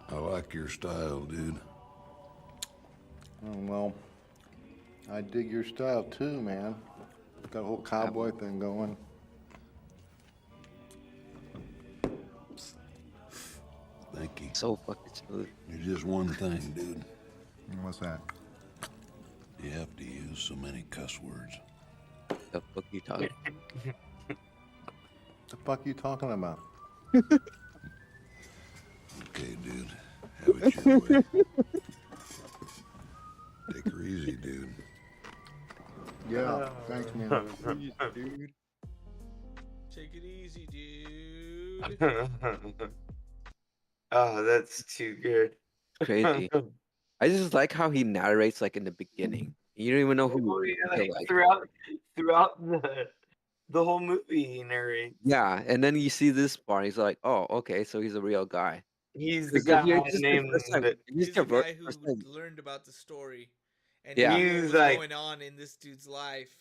I like your style, dude. Oh, well, I dig your style too, man. Got a whole cowboy thing going. Thank you. So fucking smooth. There's just one thing, dude. What's that? You have to use so many cuss words. The fuck you talking? The fuck you talking about? Okay, dude. Have it your way. Take her easy, dude. Yeah, thanks, man. Dude. Take it easy, dude. Oh, that's too good. Crazy. I just like how he narrates like in the beginning. You don't even know who Oh, yeah, he'll, like throughout the whole movie, he narrates. Yeah, and then you see this part, he's like, "Oh, okay, so he's a real guy." He's the Because guy you're just your named. first time. He's Just the your guy who first time. learned about the story and Yeah. knew what He's was like- going on in this dude's life.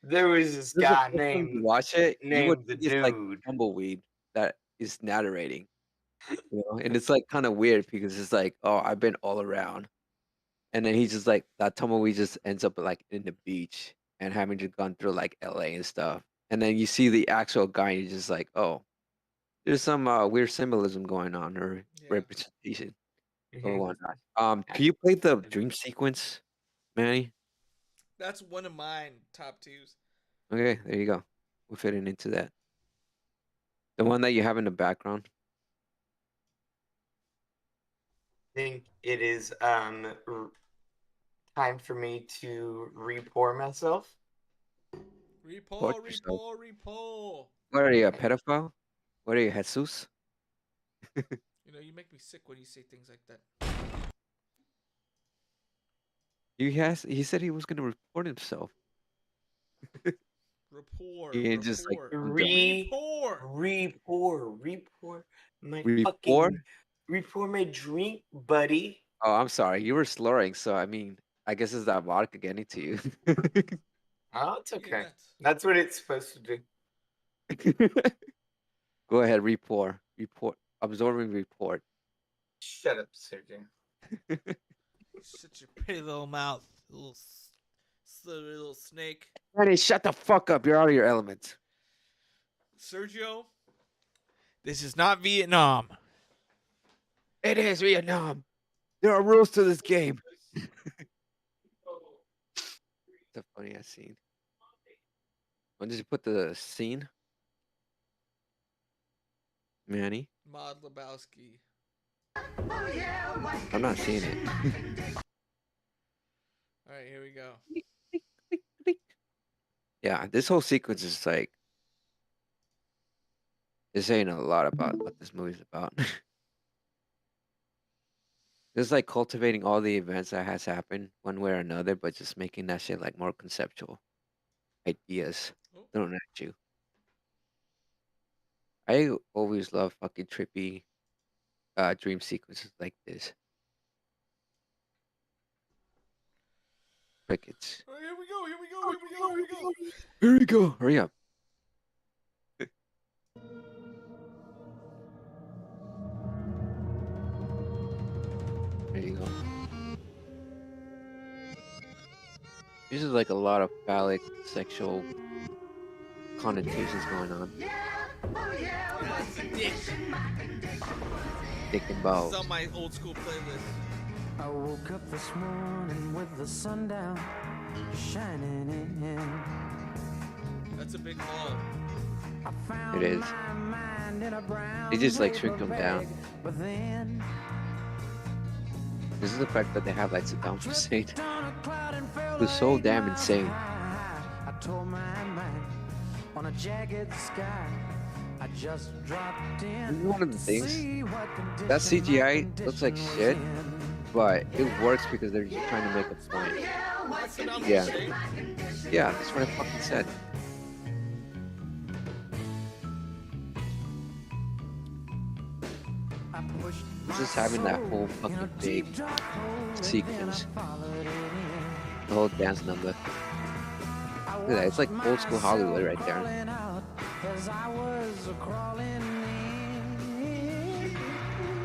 There was this This is the guy first time you named watch it, you would named the think it's like dude. Tumbleweed that is narrating, you know, and it's like kind of weird because it's like, oh, I've been all around, and then he's just like that Tumbleweed just ends up like in the beach and having to gone through like LA and stuff, and then you see the actual guy, and you're just like, oh, there's some weird symbolism going on or Yeah. representation Mhm. going on. Can you play the dream sequence, Manny? That's one of mine top twos. Okay, there you go. We're fitting into that. The one that you have in the background. Think it is time for me to re-pour myself. Repo, yourself. repo. What are you, a pedophile? What are you, Jesus? You know, you make me sick when you say things like that. He said he was gonna report himself. Rapport. He ain't just like Re-pour my Re-pour? fucking re-pour my drink, buddy. Oh, I'm sorry. You were slurring, so I mean, I guess it's that vodka getting to you. Oh, it's Yeah, okay. That's what it's supposed to do. Go ahead, report. Absorbing report. Shut up, Sergey. Shut your pretty little mouth, little slippery little snake. Manny, shut the fuck up. You're out of your element. Sergio, this is not Vietnam. It is Vietnam. There are rules to this game. It's a funny ass scene. When did you put the scene? Manny? Maud Lebowski. I'm not seeing it. All right, here we go. Yeah, this whole sequence is like, it's saying a lot about what this movie's about. It's like cultivating all the events that has happened one way or another, but just making that shit like more conceptual ideas Oh. thrown at you. I always love fucking trippy dream sequences like this. Crickets. All right, here we go. Here we go. Here we go. Here we go. Here we go. Hurry up. There you go. This is like a lot of phallic sexual connotations going on. Yeah, it's a dick. Dick and It's balls. on my old school playlist. I woke up this morning with the sundown shining in. That's a big ball. I found It is. my mind in a brown They just like paper shrink them down. bag, but then This is the fact that they have like Saddam Hussein. slipped on a cloud and fell It was so 8 damn miles insane. high. I tore my mind on a jagged sky. I just dropped in. This is one of the things. See what That condition my CGI looks like condition shit, was in. but it works because they're just trying to make a point. Saddam Yeah. Hussein. Yeah, that's what I fucking said. I pushed It's just my having that soul whole in a fucking deep big dark hole, and sequence. then I followed it in. The whole dance number. I Look at that, it's like watched old school Hollywood myself right there. crawling out as I was crawling in.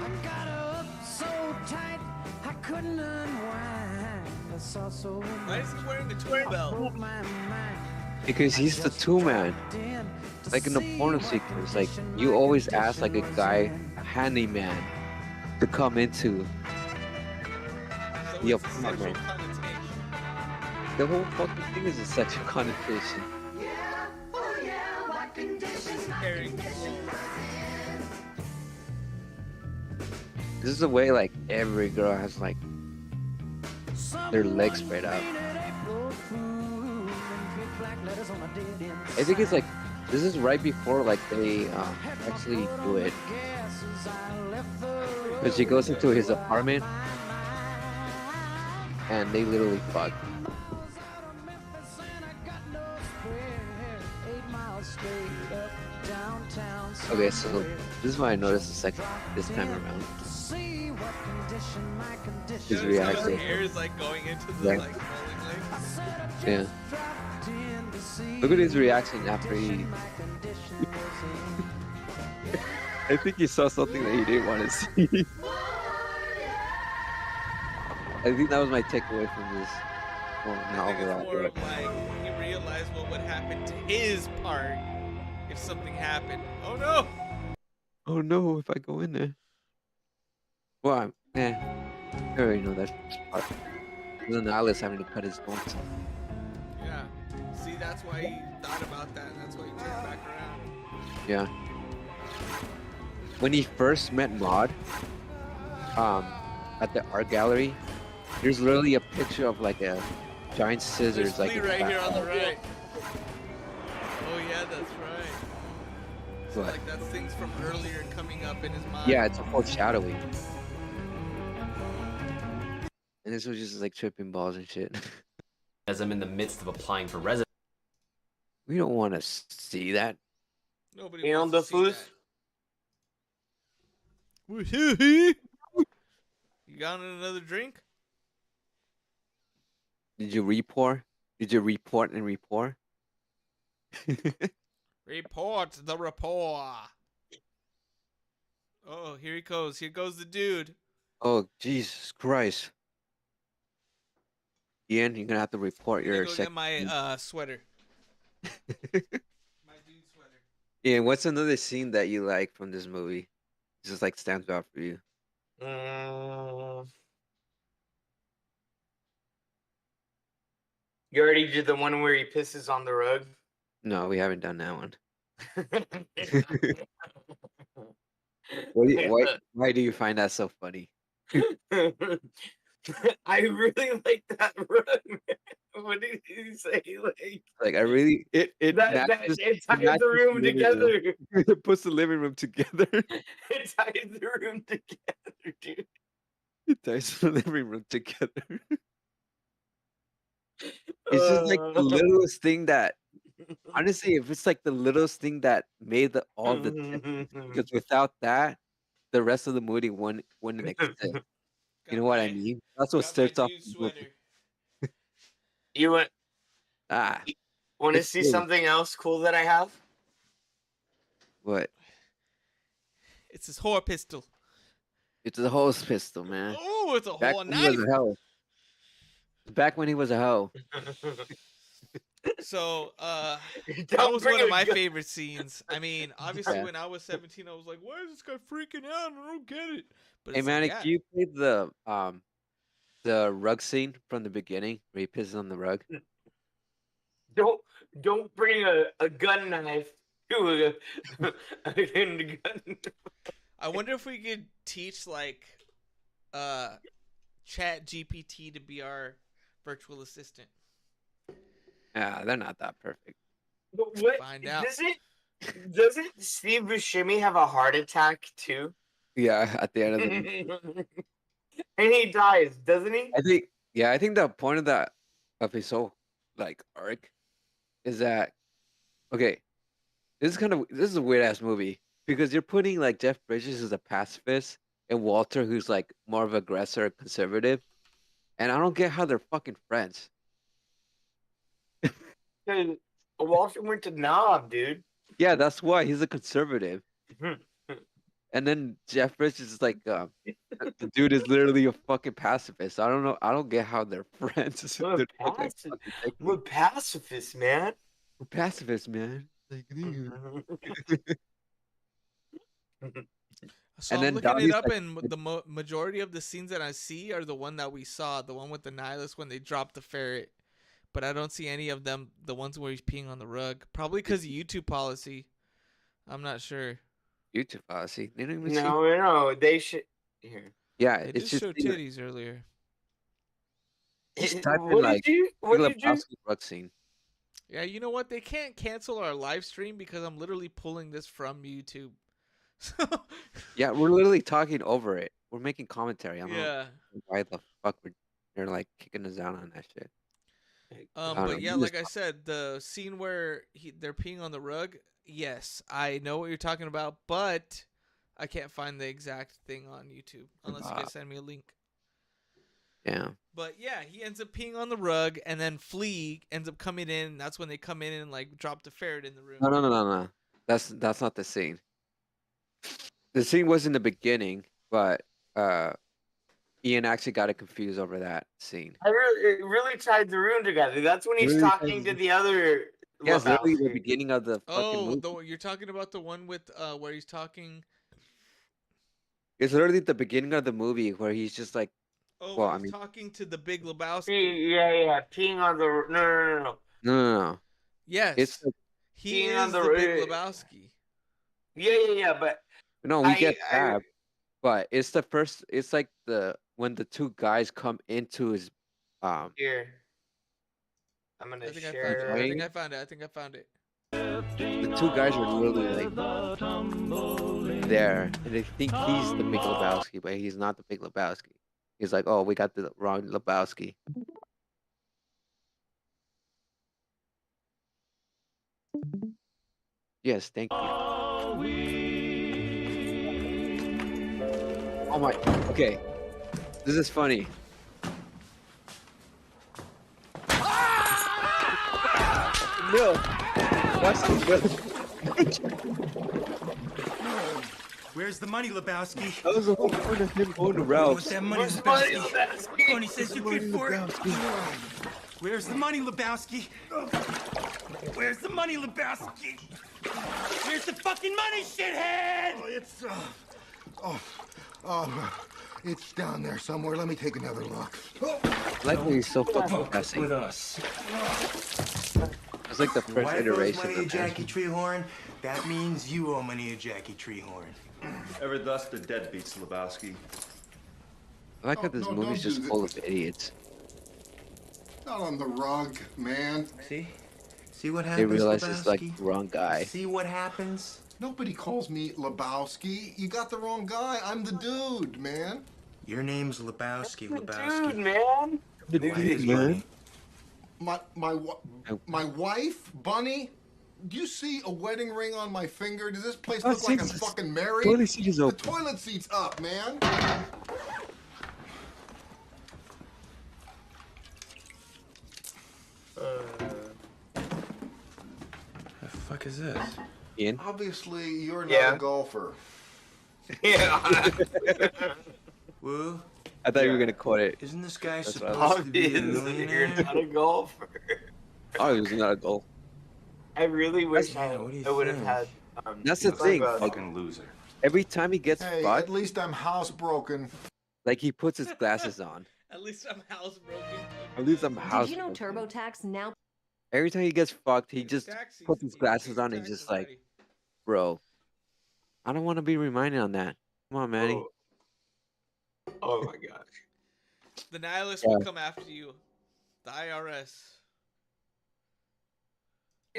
I got up so tight I couldn't unwind. I saw so Why is he wearing a tool much, belt? broke my mind. Because he's the two man. Like in the porno sequence, like you always ask like a guy, a handyman, to come into So the it's a sexual apartment. connotation. The whole fucking thing is a sexual connotation. Comparing This is the way like every girl has like their legs spread out. I think it's like this is right before like they actually do it, because she goes into his apartment and they literally fuck. Okay, so this is why I noticed the second this time around. His His reaction. hair is like going into the Yeah. like rolling legs. Yeah. Look at his reaction after he. I think he saw something that he didn't want to see. I think that was my takeaway from this. Well, I not think it's overall, more but of like he realized what would happen to his part if something happened. Oh no! oh no, if I go in there. Well, I already know that part. Then Alice having to cut his bones. Yeah. See, that's why he thought about that, and that's why he turned back around. Yeah. When he first met Maud, at the art gallery, there's literally a picture of like a giant scissors, There's like Flea in the right here on the background. right. Oh yeah, that's right. So What? like that's things from earlier coming up in his mind. Yeah, it's a foreshadowing. And this was just like tripping balls and shit. As I'm in the midst of applying for residence. We don't want to see that. Nobody You know wants the to see fools? that. You got another drink? Did you report? Did you report and report? Report the report. Oh, here he goes. Here goes the dude. Oh, Jesus Christ. Ian, you're gonna have to report I'm gonna your go sex. get my sweater. My dude sweater. Ian, what's another scene that you like from this movie? Just like stands out for you. You already did the one where he pisses on the rug. No, we haven't done that one. Why do you find that so funny? I really like that rug. Man. What did he say? Like I really it That matches, it it ties matches the room living room. together. It puts the living room together. It ties the room together, dude. It ties the living room together. It's just like the littlest thing that honestly, if it's like the littlest thing that made all the difference, because without that, the rest of the movie wouldn't exist. You know what I mean? That's what starts off the movie. You want Ah, want to it's see cool. something else cool that I have? What? It's his whore pistol. It's a hose pistol, man. Oh, it's a Back whole when he was knife. a hoe. Back when he was a hoe. So that Don't was bring one of a my gun. favorite scenes. I mean, obviously Yeah. when I was 17, I was like, "Why is this guy freaking out? I don't get it." But Hey, it's like, Manny, yeah, can you play the rug scene from the beginning where he pisses on the rug? Don't bring a gun knife to a gun. I wonder if we could teach like Chat GPT to be our virtual assistant. Yeah, they're not that perfect. But what Find out. doesn't Steve Buscemi have a heart attack too? Yeah, at the end of the And he dies, doesn't he? I think the point of that of his whole like arc is that okay, this is a weird ass movie because you're putting like Jeff Bridges as a pacifist and Walter who's like more of an aggressor, conservative, and I don't get how they're fucking friends. Because Walter went to Knob, dude. Yeah, that's why he's a conservative, and then Jeff Bridges is like the dude is literally a fucking pacifist. I don't know. I don't get how they're friends. We're, They're both, like, we're pacifists, man. we're pacifists, man. Like, So And I'm then looking Donnie's it up, like- and the majority of the scenes that I see are the one that we saw, the one with the nihilist when they dropped the ferret. But I don't see any of them, the ones where he's peeing on the rug. Probably because of YouTube policy. I'm not sure. YouTube policy. They don't even No, they should. Here. Yeah, They it's just just showed titties earlier. Just type in What like did you? Big What did you? Lebowski rug scene. Yeah, you know what? They can't cancel our live stream because I'm literally pulling this from YouTube. Yeah, we're literally talking over it. We're making commentary. I don't know Yeah. why the fuck they're like kicking us down on that shit. I don't But know. yeah, You like just- I said, the scene where they're peeing on the rug, yes, I know what you're talking about, but I can't find the exact thing on YouTube unless you guys send me a link. Yeah. But yeah, he ends up peeing on the rug, and then Flea ends up coming in. And that's when they come in and like drop the ferret in the room. No. That's not the scene. The scene was in the beginning, but Ian actually got it confused over that scene. It really tied the room together. That's when he's Really talking to the other. Yeah, it's literally the Lebowski. beginning of the fucking movie. You're talking about the one with where he's talking. It's literally the beginning of the movie where he's just like, Oh, well, when I he's mean, talking to the Big Lebowski. Yeah, peeing on the. No. no. Yes, It's like, he Peeing is on the the Big rug. Lebowski. Yeah, but no, we get I- that, but it's the first. It's like when the two guys come into his here. I'm gonna I think share. I found it. I think I found it. the two guys are literally like there, and they think he's the Big Lebowski, but he's not the Big Lebowski. He's like, oh, we got the wrong Lebowski. Yes, thank you. Oh my, okay. This is funny. No. Watch this. Where's the money, Lebowski? That was the whole point of him going to What's Ralph's. that money, Lebowski? Tony says you paid for it. Where's the money, Lebowski? Where's the money, Lebowski? Where's the fucking money, shithead? It's down there somewhere. Let me take another look. Like when he's so fucking With messy. us. It's like the first Wife owes iteration money to of Jackie Treehorn. That means you owe money to Jackie Treehorn. Ever thus the deadbeats, Lebowski. I like how this No, movie's don't just do full of idiots. Not on the rug, man. See what They happens, realize it's like Lebowski? the wrong guy. See what happens? Nobody calls me Lebowski. You got the wrong guy. I'm the dude, man. Your name's Lebowski, Dude, Lebowski. man. Wife is money. My wife, Bunny. Do you see a wedding ring on my finger? Does this place look like I'm fucking married? Toilet seat is The open. toilet seat's up, man. The fuck is this? Ian? Obviously, you're not Yeah. a golfer. Yeah. Woo? I thought you were gonna quote it. Isn't this guy That's what I supposed to be a Obviously, you're millionaire? not a golfer. Oh, it was not a goal. I really wish That's- I would have had. That's the thing. Like, Fucking loser. every time he gets Hey, fucked, at least I'm housebroken. like he puts his glasses on. At least I'm housebroken. At least I'm Did you know housebroken. TurboTax now? Every time he gets fucked, he It's just tax puts season. his glasses He's on and tax just like, society. bro, I don't want to be reminded on that. Come on, Manny. Oh my god. The nihilists Yeah. will come after you. The IRS.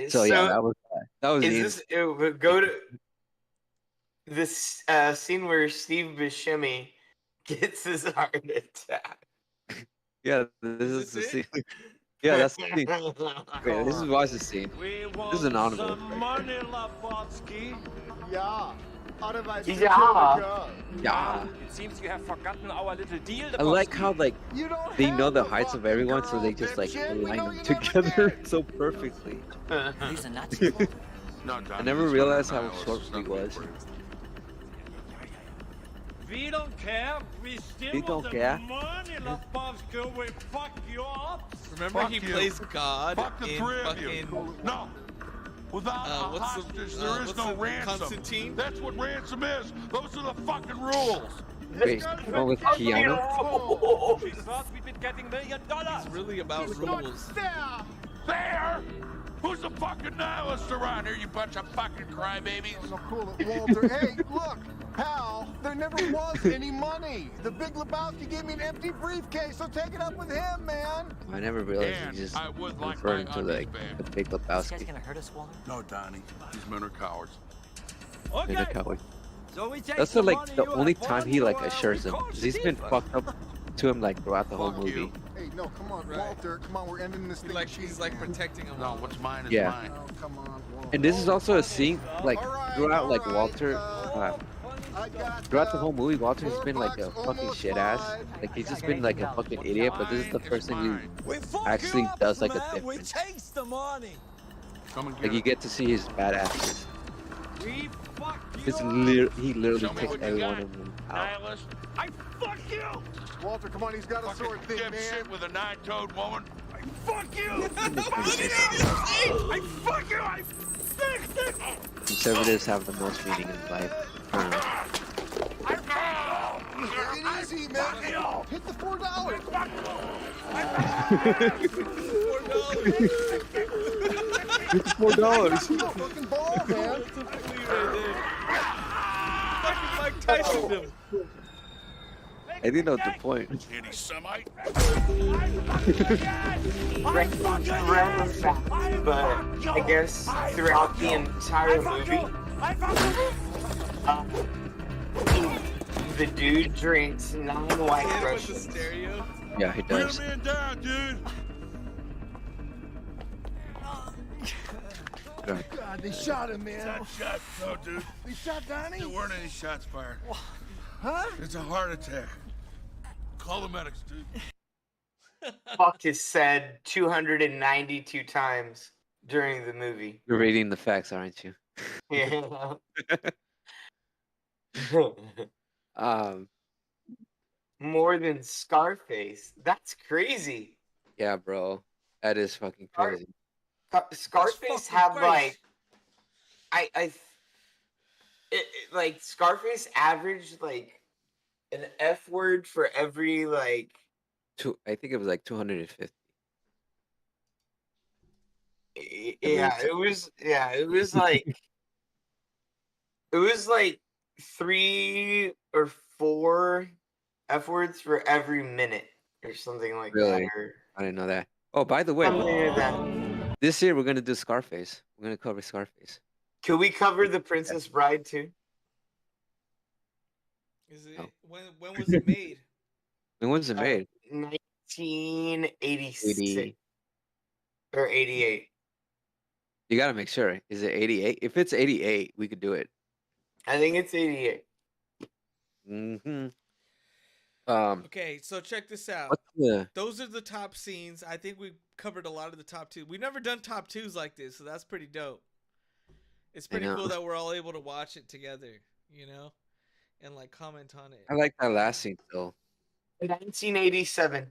So yeah, that was Is the this go to this scene where Steve Buscemi gets his heart attack? yeah. This is the this scene. it? Yeah, that's the scene. Wait, this is watch the scene. This is an honorable. Money, Lebowski. Yeah. Yeah. Yeah. It seems you have forgotten our little deal. I like how like You don't they have know the a heights of fucking everyone, so girl, they just like dipshit. We align know them you never together did. so perfectly. He's a Nazi. No, I never realized how short he was. We don't care. We still We want don't the care. money, Lebowski. We fuck you up. Remember Fuck he you. plays God Fuck the in three of fucking you. No. Without a what's hostage, the there is what's no the ransom. Constantine? That's what ransom is. Those are the fucking rules. Wait, one with Keanu? We thought we'd be getting $1 million. It's really about rules. There! Who's the fucking nihilist around here, you bunch of fucking crybabies? No, cool it, Walter. Hey, look, pal, there never was any money. The Big Lebowski gave me an empty briefcase, so take it up with him, man. I never realized And he just I would like referring my to like undies the Big This guy's Lebowski. gonna hurt us, Walter. No, Donnie. These men are cowards. in a Okay. cowboy. So we take That's the, the like money the you only have time won he like to, assures him, record 'cause the he's been deal. fucked up to him like throughout the whole Fuck movie. you. Hey, no, come on, Right. Walter. Come on, we're ending this thing. Like cheap, he's like man. protecting him. No, what's mine is Yeah. mine. Oh, come on, Walter. And this is also a scene like Alright, throughout like alright, Walter. I got, Throughout the whole movie, Walter's been like a $4 fucking almost shit ass. five. Like he's just been like a fucking idiot. But this is the Mine person is who mine. We fuck actually you up, does like a man. We difference. chase the money. Come and get Like you it. get to see his badasses. We fuck you It's up. he literally Show me takes what you every got. one of them out. Nihilist. I fuck you. Walter, come on, he's got a Fucking sword thing, man. dipshit with a nine-toed woman. I fuck you. I fuck you. I Conservatives have the most meaning in life. Take it easy, man. Hit the $4. It's $4. Fucking ball, man. Fucking Mike Tyson him. I think that's the point. Anti-Semite. But I guess throughout the entire movie, the dude drinks 9 white Hit him with the Russians. stereo. Yeah, he Bring does. a man down, dude. God, they shot him, man. Not shot, no, dude. They shot Donnie? There weren't any shots fired. Huh? It's a heart attack. Call the medics, dude. Fuck is said 292 times during the movie. You're reading the facts, aren't you? Yeah. More than Scarface. That's crazy. Yeah, bro, that is fucking crazy. Scarface fucking had crazy. like Scarface averaged like an F word for every like I think it was like 250. it was like it was like 3 or 4 F words for every minute or something like Really? that. Or I didn't know that. Oh, by the way, something like that. this year we're gonna do Scarface. We're gonna cover Scarface. Could we cover The Princess Bride too? Is it No. when was it made? When was it made? 1986 80. or 88. You gotta make sure. Is it 88? If it's 88, we could do it. I think it's 88. Mm-hmm. Okay, so check this out. What's the? Those are the top scenes. I think we covered a lot of the top 2. We've never done top 2s like this, so that's pretty dope. It's pretty know. cool that we're all able to watch it together, you know, and like comment on it. I like that last scene though. 1987.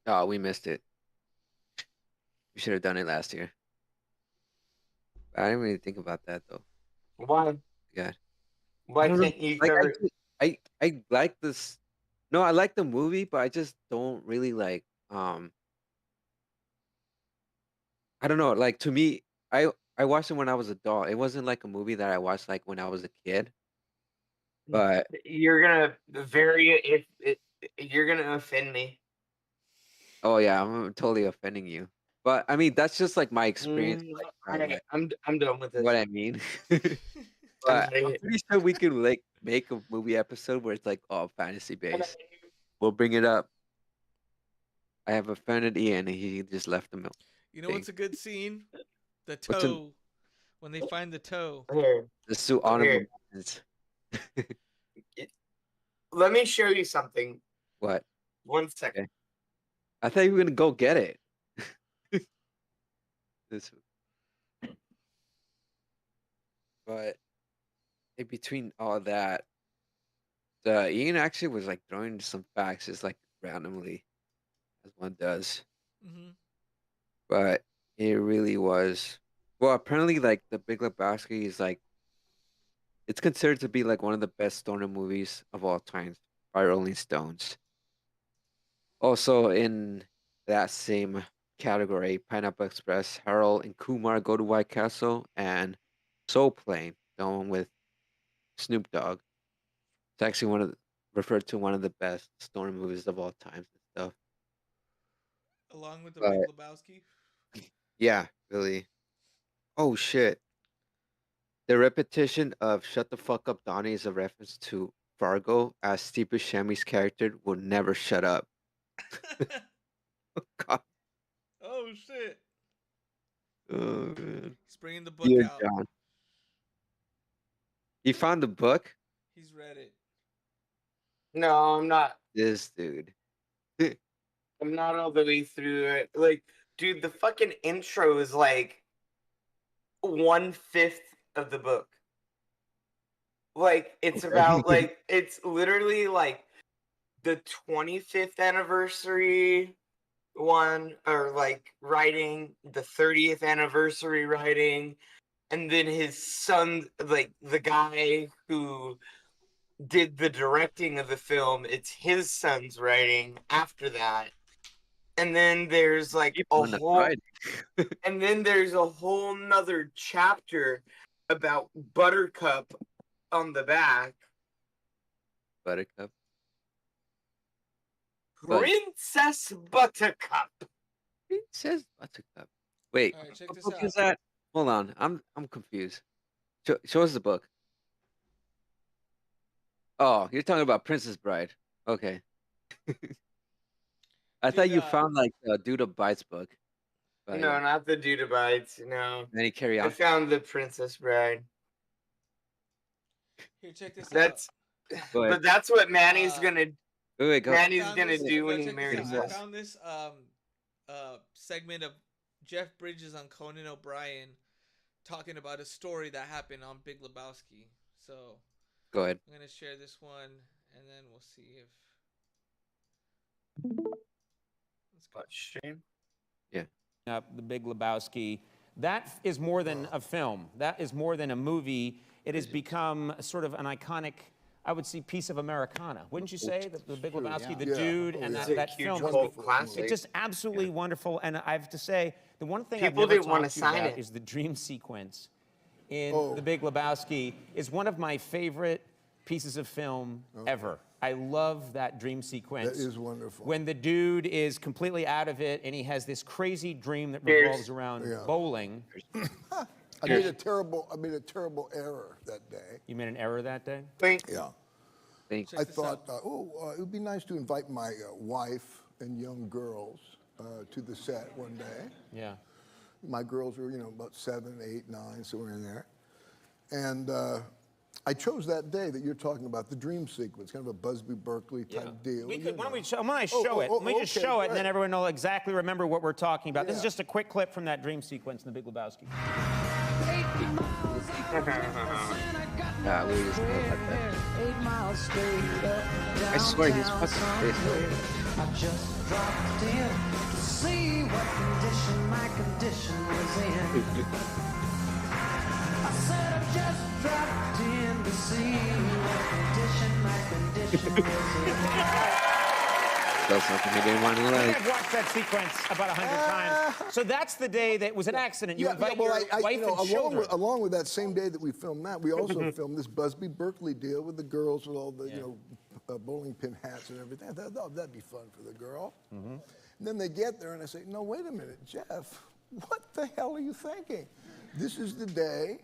Oh, we missed it. We should have done it last year. I didn't really think about that though. Why? God. Why I don't know. can't you Like cover? I like this. No, I like the movie, but I just don't really like. I don't know. Like to me, I watched it when I was an adult. It wasn't like a movie that I watched like when I was a kid. But You're gonna you're gonna offend me. oh yeah, I'm totally offending you. But I mean, that's just like my experience. Mm, Like, I'm done with this. what I mean. I'm But outta I'm here. pretty sure we could like make a movie episode where it's like all fantasy based. We'll bring it up. I have offended Ian, and he just left the milk. You know what's a good scene? The What's in- toe. When they find the toe. Here, The two honorable here. mentions. Let me show you something. What? 1 second. Okay. I thought you were gonna go get it. This, but in between all that, Ian actually was like throwing some facts just like randomly, as one does. Mm-hmm. But it really was. Well, apparently, like the Big Lebowski is like it's considered to be like one of the best stoner movies of all time by Rolling Stones. Also, in that same category, Pineapple Express, Harold and Kumar Go to White Castle, and Soul Plane, the one with Snoop Dogg. It's actually referred to one of the best stoner movies of all time and stuff. Along with the But Big Lebowski. yeah, really. Oh shit. The repetition of "Shut the fuck up, Donnie" is a reference to Fargo, as Steve Buscemi's character will never shut up. Oh god. Oh shit. Oh man. He's bringing the book Dear out. John. You found the book? He's read it. No, I'm not. This dude. I'm not all the way through it. Like, dude, the fucking intro is like 1/5 of the book. Like, it's about like it's literally like the 25th anniversary one, or like writing the 30th anniversary writing, and then his son, like the guy who did the directing of the film, it's his son's writing after that. And then there's like and then there's a whole nother chapter about Buttercup on the back. Buttercup. Princess Buttercup. Princess Buttercup. Wait, All right, check what this book out. is that? Hold on, I'm confused. Show us the book. Oh, you're talking about Princess Bride. Okay. I thought you found like Duda Bites book. But No, yeah. not the Duda Bites. No. Then you carry I on. found the Princess Bride. Here, check this That's, Go ahead. but that's what Manny's gonna. Wait, go. Manny's Found gonna this- do no, when he check this marries out. I us. found this segment of Jeff Bridges on Conan O'Brien talking about a story that happened on Big Lebowski. So Go ahead. I'm gonna share this one, and then we'll see if. Stream. Yeah. The Big Lebowski. That is more than a film. That is more than a movie. It has become sort of an iconic, I would say, piece of Americana. Wouldn't you say? The Big Lebowski, the dude, and that film. It's just absolutely wonderful. And I have to say, the one thing People I've never didn't wanna talked to you sign about it. is the dream sequence in The Big Lebowski. Is one of my favorite pieces of film ever. I love that dream sequence. That is wonderful. When the dude is completely out of it and he has this crazy dream that revolves around bowling. I made a terrible error that day. You made an error that day? Yeah. I thought, it would be nice to invite my wife and young girls to the set one day. Yeah. My girls were, about 7, 8, 9, somewhere in there. And I chose that day that you're talking about, the dream sequence, kind of a Busby Berkeley type deal. Why don't we show it? Let me just show it, and then everyone will exactly remember what we're talking about. This is just a quick clip from that dream sequence in The Big Lebowski. We just know about that. I swear he's fucking face. I just dropped in to see what condition my condition was in. I said I just dropped in to see what condition my condition was in. That's something he didn't want to like. I've watched that sequence about 100 times. So that's the day that was an accident. You invite your wife and children. Along with that same day that we filmed that, we also filmed this Busby Berkeley deal with the girls with all the bowling pin hats and everything. I thought that'd be fun for the girl. And then they get there and I say, no, wait a minute, Jeff, what the hell are you thinking? This is the day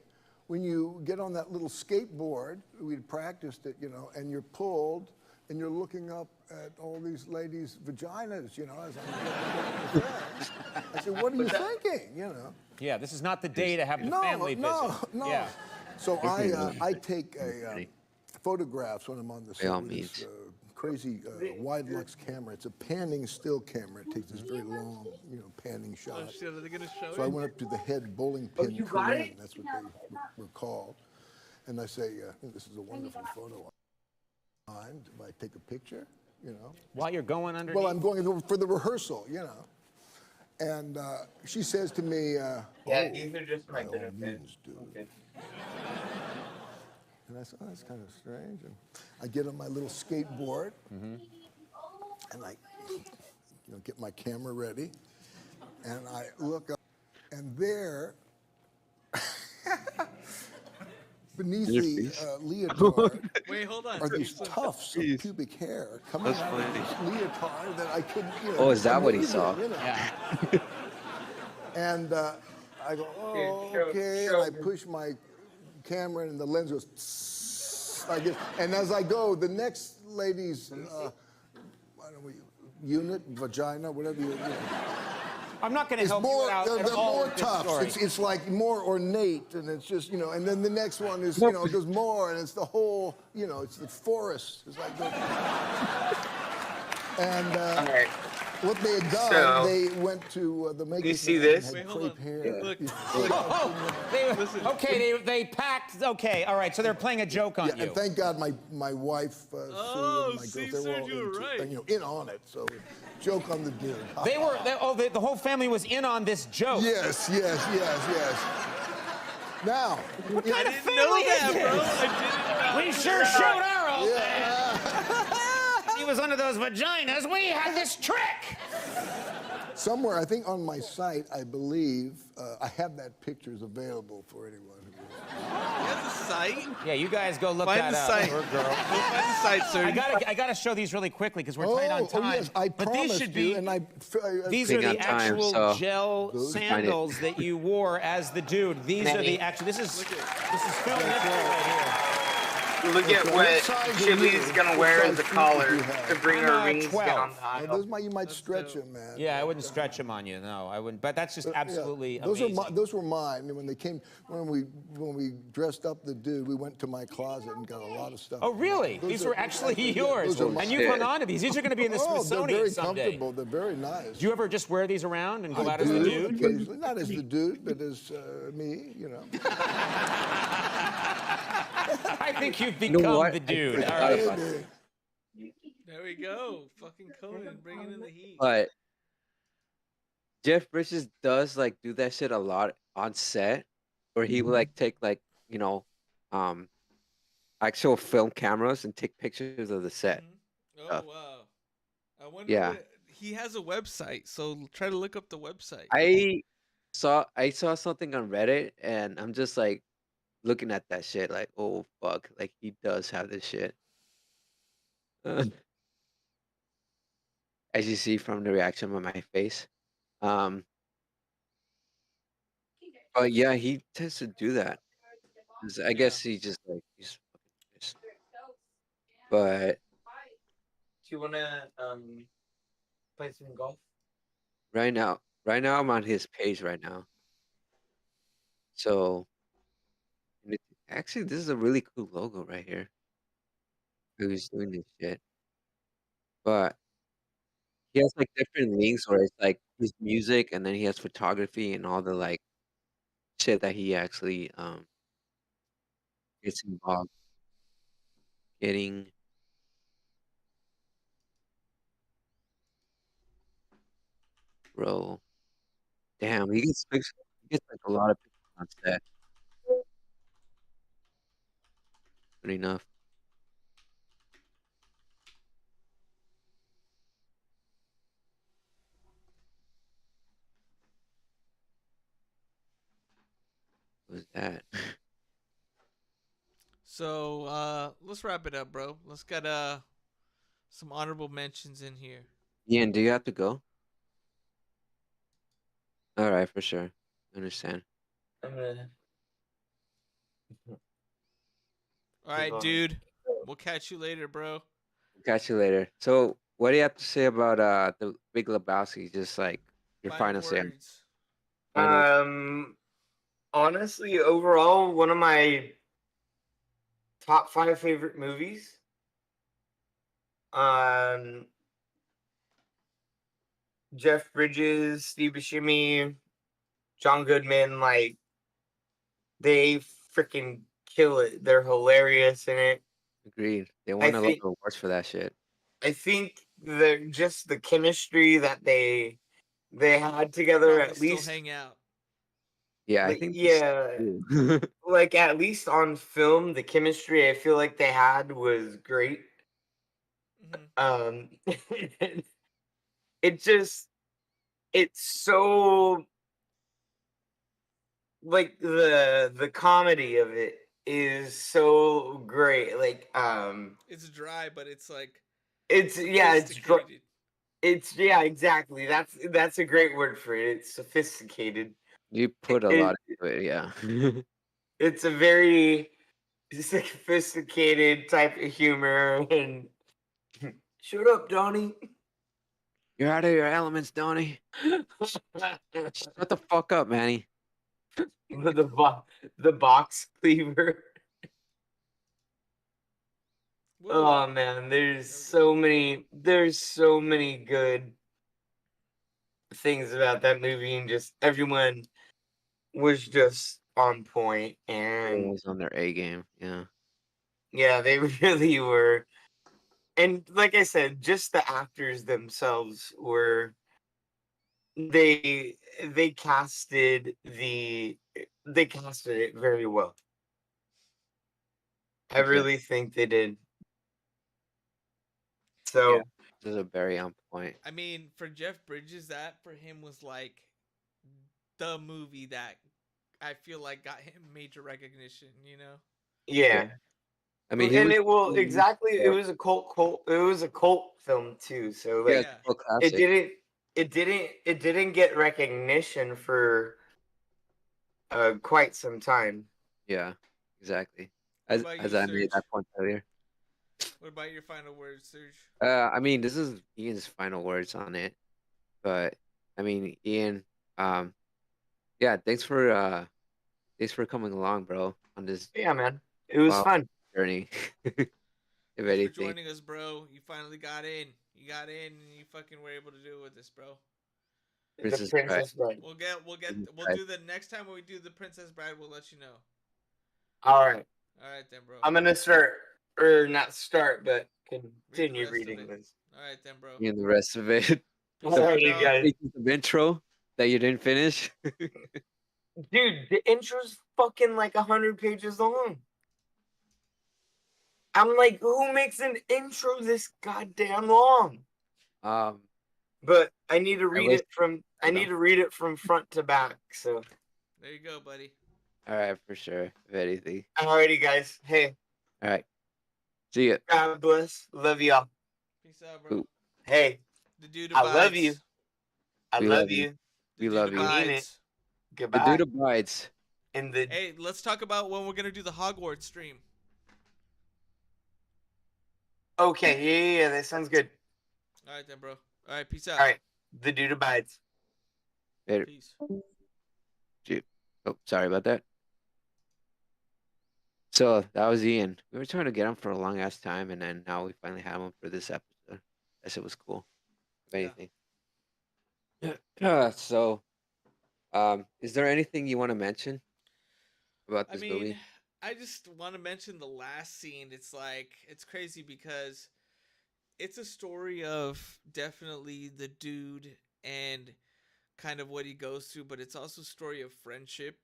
when you get on that little skateboard, we'd practiced it, you know, and you're pulled and you're looking up at all these ladies' vaginas, you know, as I'm I said, what are you thinking, you know? Yeah, this is not the day to have the family visit. No. Yeah. So I take photographs when I'm on the set with this crazy wide lux camera. It's a panning still camera. It takes this very long, you know, panning shot. Oh shit, are they gonna show So I it? went up to the head bowling pin crane. That's what they were called. And I say, this is a wonderful photo. If I take a picture, you know. While you're going underneath? Well, I'm going for the rehearsal, you know. And she says to me, these are just my benefits. Okay. And I said, oh, that's kind of strange. And I get on my little skateboard, and I get my camera ready, and I look up, and there, beneath the leotard, wait, hold on. are these tufts of pubic hair coming out of this leotard that I couldn't, you know. Oh, is that what he saw? You know? Yeah. And I go, oh, okay, and I push my camera and the lens goes like this. And as I go, the next lady's unit, vagina, whatever you know. I'm not going to help you out they're at all more with this tough. story. It's like more ornate, and it's just, you know, and then the next one is, you know, it goes more, and it's the whole, you know, it's the forest. It's like and what they had done, they went to the makeup. You see this? Had crepe hair. Look. They packed. Okay, all right. So they're playing a joke on you. And thank God my wife, Sue, and my girls, they were all you were right. in on it. So, joke on the dude. The whole family was in on this joke. Yes. Now, what kind of family is this? Bro. I didn't know. We sure showed our old man. He was under those vaginas. We had this trick. Somewhere, I think on my site, I believe, I have that pictures available for anyone who wants. You have the site? Yeah, you guys go look Find that the up. site. Or girl. Go find the site, sir. I gotta show these really quickly because we're tight on time. Oh, yes, I but promised these should be. you, and these are the actual so gel sandals that you wore as the dude. These are the actual. This is film right here. Look at what Chili's gonna wear as a collar to bring her rings down the aisle. Those you might stretch them, man. Yeah, I wouldn't stretch them on you. No, I wouldn't. But that's just absolutely those amazing. those were mine. When we dressed up the dude, we went to my closet and got a lot of stuff. Oh, really? These were actually yours. And you've hung on to these. These are going to be in the Smithsonian someday. They're very comfortable. They're very nice. Do you ever just wear these around and go out as the dude? Occasionally. Not as the dude, but as me, you know. I think you've become the dude. All right. There we go. Fucking Conan bringing in the heat. But Jeff Bridges does like do that shit a lot on set, where he will like take like, you know, actual film cameras and take pictures of the set. Oh wow! I wonder. Yeah. He has a website, so try to look up the website. I saw something on Reddit, and I'm just like looking at that shit, like, oh fuck, like he does have this shit. As you see from the reaction on my face. But yeah, he tends to do that. 'Cause I guess he just like he's fucking pissed. But Do you wanna play some golf? right now I'm on his page right now. So actually, this is a really cool logo right here. Who's doing this shit? But he has like different links where it's like his music, and then he has photography and all the like shit that he actually gets involved getting. bro. Damn, he gets like a lot of pictures on set. Good enough. What was that? So let's wrap it up, bro. Let's get some honorable mentions in here. Ian, do you have to go? All right, for sure. Understand. I'm gonna All move right, on. dude. We'll catch you later, bro. Catch you later. So, what do you have to say about the Big Lebowski? Just like your Final final say. words. Final. Honestly, overall, one of my top 5 favorite movies. Um, Jeff Bridges, Steve Buscemi, John Goodman, like they freaking kill it. They're hilarious in it. Agreed. They I won a lot think of awards for that shit. I think the chemistry that they had together, Probably at still least, hang out. Yeah, I like, think this. yeah, like at least on film, the chemistry I feel like they had was great. Um, it just it's so like the comedy of it is so great. Like It's dry, but it's like it's sophisticated. it's yeah, exactly. That's a great word for it. It's sophisticated. You put a It, lot into it, yeah. it's a very sophisticated type of humor. And shut up, Donnie. You're out of your elements, Donnie. Shut the fuck up, Manny. the box cleaver. Oh man, there's so many good things about that movie, and just everyone was just on point. Everyone And was on their A game, yeah. yeah, they really were. And like I said, just the actors themselves were they they casted it very well. I Exactly. really think they did. Yeah, So this is a very on point. I mean, for Jeff Bridges, that for him was like the movie that I feel like got him major recognition. You know? yeah. I mean, he And was. it will exactly. It was a cult. It was a cult film too. So Yeah, like, it's a it classic. didn't. It didn't get recognition for quite some time. Yeah, exactly. What about you, As I made Serge? that point earlier. What about your final words, Serge? I mean, this is Ian's final words on it, but I mean, Ian, yeah, thanks for coming along, bro, on this Yeah, man. It was wild fun. journey. If Thanks for anything, joining us, bro. You finally got in. You got in, and you fucking were able to do it with us, bro. The Princess Bride. Princess Bride. We'll do the next time when we do the Princess Bride. We'll let you know. All right. All right then, bro. I'm gonna start, or not start, but Read the continue rest of reading it. this. All right then, bro. And the rest of it. Peace out, Alrighty, dog. guys. Pages of intro that you didn't finish. Dude, the intro's fucking like 100 pages long. I'm like, who makes an intro this goddamn long? Um, But I need to read wish- it from front to back. So There you go, buddy. all right, for sure. If anything. alrighty, guys. Hey, All right. See ya. God bless. Love y'all. Peace out, bro. Ooh. Hey, The dude I abides. love you. I We love love you. you. We The love dude you. I mean it. abides. The Goodbye. dude abides. And the Hey, let's talk about when we're gonna do the Hogwarts stream. okay, yeah, that sounds good. All right then, bro. All right, peace out. All right, the dude abides. Later. Peace. Dude. Oh, sorry about that. So that was Ian. We were trying to get him for a long ass time, and then now we finally have him for this episode. Guess it was cool. If anything. So, is there anything you want to mention about this movie? I just want to mention the last scene. It's like it's crazy because it's a story of definitely the dude and kind of what he goes through, but it's also a story of friendship.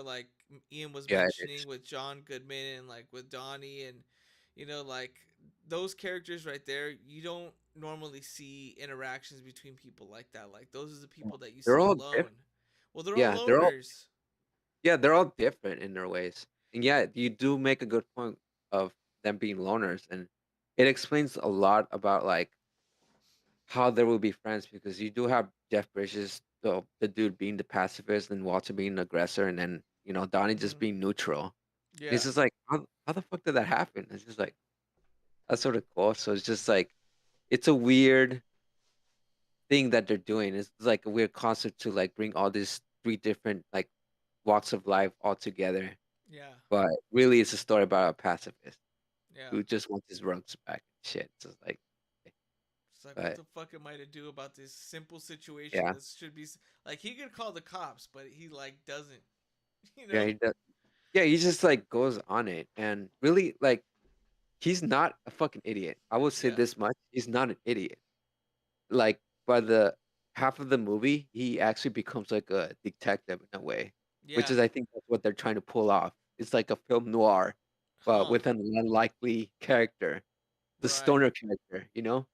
Like Ian was Yeah, it is. mentioning with John Goodman and like with Donnie and like those characters right there. You don't normally see interactions between people like that. Like those are the people that you They're see all alone. Well, they're all yeah, they're all loners. yeah, they're all different in their ways. And yeah, you do make a good point of them being loners, and it explains a lot about like how they will be friends because you do have Jeff Bridges, the dude being the pacifist and Walter being the aggressor, and then Donnie just Hmm. being neutral. It's Yeah, just like how the fuck did that happen? It's just like that's sort of cool. So it's just like it's a weird thing that they're doing. It's like a weird concept to like bring all these three different like walks of life all together. yeah, But really, it's a story about a pacifist yeah. who just wants his rugs back and shit. So it's like, It's like, what but the fuck am I to do about this simple situation yeah, that should be like he could call the cops, but he like doesn't. You yeah, know? yeah, he just like goes on it, and really like he's not a fucking idiot. I would say Yeah, this much: he's not an idiot. Like by the half of the movie, he actually becomes like a detective in a way, which yeah. is I think that's what they're trying to pull off. It's like a film noir, but Huh. with an unlikely character, the Right. stoner character, you know?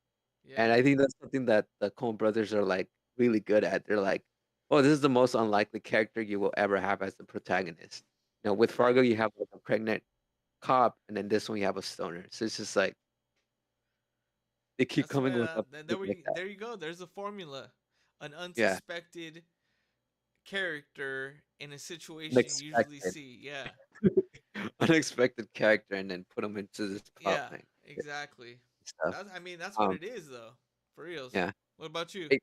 And Yeah. I think that's something that the Coen brothers are like really good at. They're like, oh, this is the most unlikely character you will ever have as the protagonist. With Right. Fargo, you have like a pregnant cop, and then this one you have a stoner. So it's just like they keep That's why. coming with up like that. There you go. There's a formula. An Yeah, unsuspected character in a situation you usually unexpected, see. Yeah. unexpected character, and then put them into this plot Yeah. line Exactly. stuff. That's. I mean, that's what Um, it is, though. For reals. yeah. What about you? It,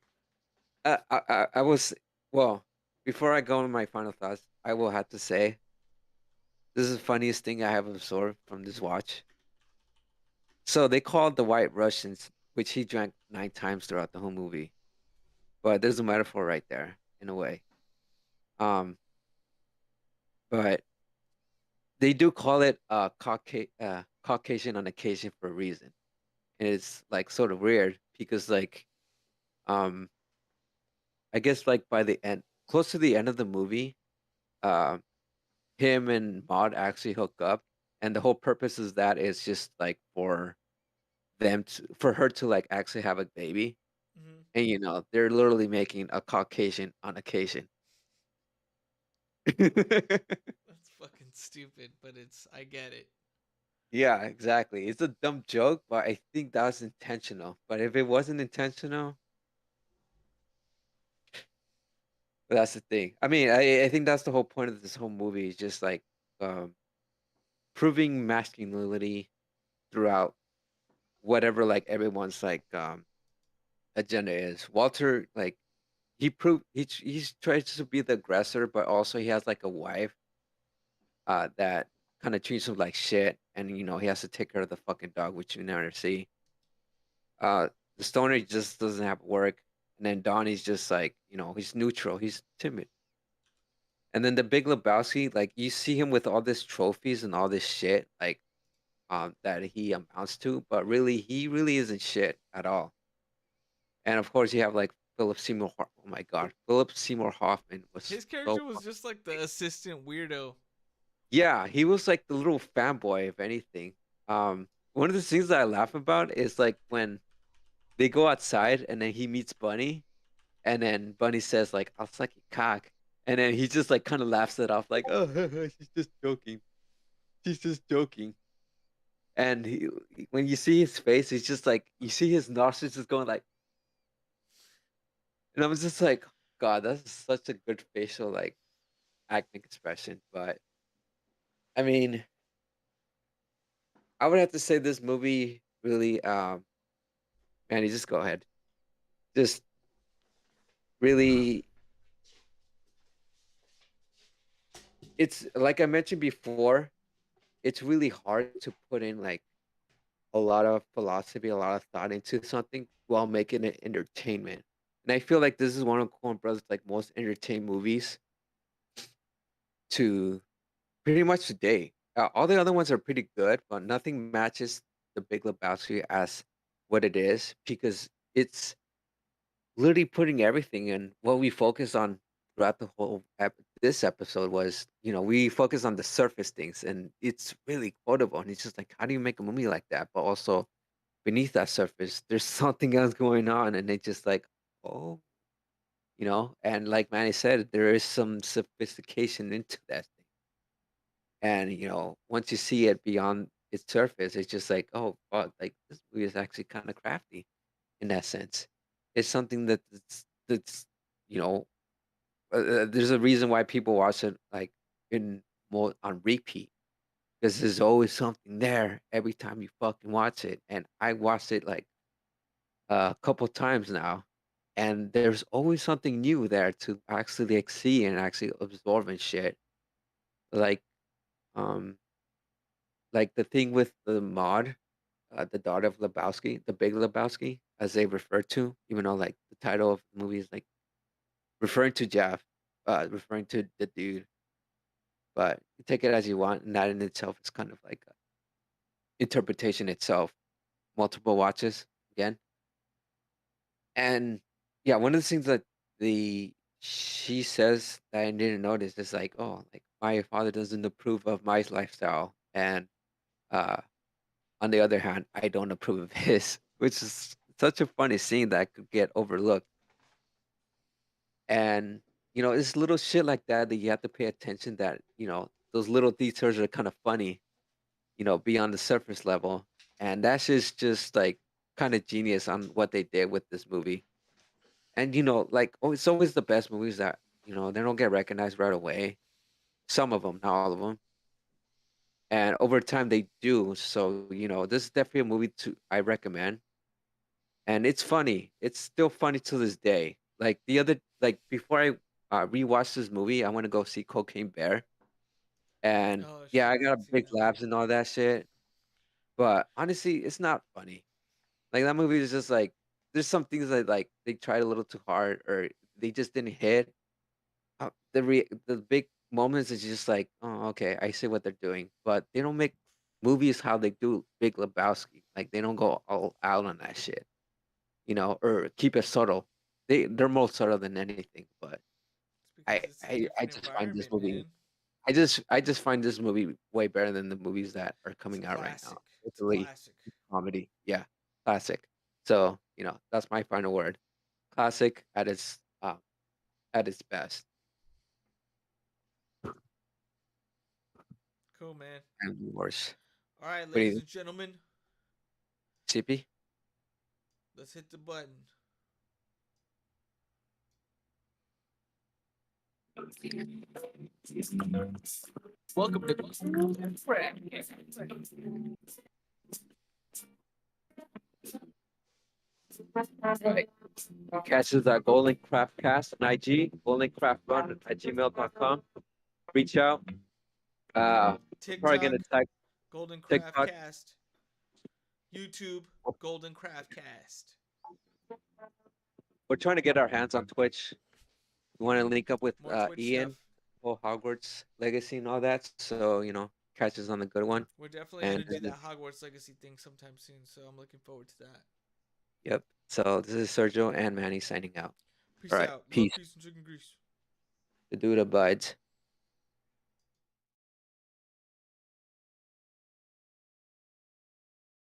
I was well. Before I go on my final thoughts, I will have to say this is the funniest thing I have absorbed from this watch. So they called the White Russians, which he drank 9 times throughout the whole movie. But there's a metaphor right there, in a way. Um, but they do call it Caucasian on occasion for a reason. And it's like sort of weird because um I guess like by the end, close to the end of the movie, uh, him and Maud actually hook up, and the whole purpose is that is just like for her to like actually have a baby. Hmm. And they're literally making a Caucasian on occasion. That's fucking stupid, but it's. I get it. Yeah, exactly. It's a dumb joke, but I think that was intentional. But if it wasn't intentional, that's the thing. I mean, I think that's the whole point of this whole movie is just like um proving masculinity throughout whatever like everyone's like agenda is. Walter like he's tries to be the aggressor, but also he has like a wife that kind of treats him like shit, and he has to take care of the fucking dog, which you never see. Uh, the stoner just doesn't have work, and then Donnie's just like he's neutral, he's timid, and then the Big Lebowski, like you see him with all this trophies and all this shit, like that he amounts to, but really he really isn't shit at all. And of course you have like Philip Seymour. Oh my God, Philip Seymour Hoffman was His so character was just like the assistant weirdo. yeah, he was like the little fanboy, if anything. One of the things that I laugh about is like when they go outside and then he meets Bunny, and then Bunny says like, "I'll suck your cock," and then he just like kind of laughs it off, like, "Oh, she's just joking. She's just joking." And when you see his face, he's just like, you see his nostrils just going like, and I was just like, God, that's such a good facial like acting expression. But I mean, I would have to say this movie really, man, you just go ahead. Just really, it's like I mentioned before, it's really hard to put in like a lot of philosophy, a lot of thought into something while making it entertainment. And I feel like this is one of Coen Brothers' like most entertaining movies to pretty much today. All the other ones are pretty good, but nothing matches The Big Lebowski as what it is because it's literally putting everything in. What we focused on throughout the whole this episode was, we focus on the surface things, and it's really quotable. And it's just like, how do you make a movie like that? But also beneath that surface, there's something else going on, and it's just like, oh, And like Manny said, there is some sophistication into that thing. And once you see it beyond its surface, it's just like, oh, fuck, like this movie is actually kind of crafty in that sense. It's something that's you know there's a reason why people watch it like in more on repeat, because there's always something there every time you fucking watch it. And I watched it like a couple times now, and there's always something new there to actually like see and actually absorb and shit. Like um like the thing with the mod, the daughter of Lebowski, the Big Lebowski, as they refer to, even though like the title of the movie is like referring to Jeff, referring to the dude. But you take it as you want, and that in itself is kind of like a interpretation itself. Multiple watches again, and yeah, one of the things that the she says that I didn't notice is like, oh, like my father doesn't approve of my lifestyle, and uh, on the other hand, I don't approve of his, which is such a funny scene that could get overlooked. And it's little shit like that that you have to pay attention. That those little details are kind of funny, beyond the surface level. And that's just like kind of genius on what they did with this movie. And like, it's always the best movies that they don't get recognized right away. Some of them, not all of them. And over time they do. So this is definitely a movie to I recommend. And it's funny. It's still funny to this day. Like before I rewatch this movie, I want to go see Cocaine Bear. And Oh yeah, shit, I I got haven't seen big that one. laughs and all that shit. But honestly, it's not funny. Like that movie is just like there's some things that like they tried a little too hard or they just didn't hit. The big moments is just like, oh, okay, I see what they're doing, but they don't make movies how they do Big Lebowski. Like they don't go all out on that shit, or keep it subtle. They're more subtle than anything. But It's because it's a I different just find this environment, movie. man. I just find this movie way better than the movies that are It's coming out right now. classic. It's Totally classic. comedy, yeah, classic. So that's my final word. Classic at its best. Cool, man. And yours. All right, What do ladies you and gentlemen, CP? let's hit the button. Welcome to Right. Catch us at Golden Craft Cast on IG, goldencraftrun at gmail.com. Reach out. We're probably TikTok, gonna tag Golden Craft TikTok. Cast. YouTube, Golden Craft Cast. We're trying to get our hands on Twitch. We want to link up with More Twitch stuff. Ian, whole Hogwarts legacy and all that. So catch us on the good one. We're definitely And gonna do that Hogwarts Legacy thing sometime soon, so I'm looking forward to that. yep. So this is Sergio and Manny signing out. All Peace right. out. Love, Peace. peace, and chicken grease. The dude abides.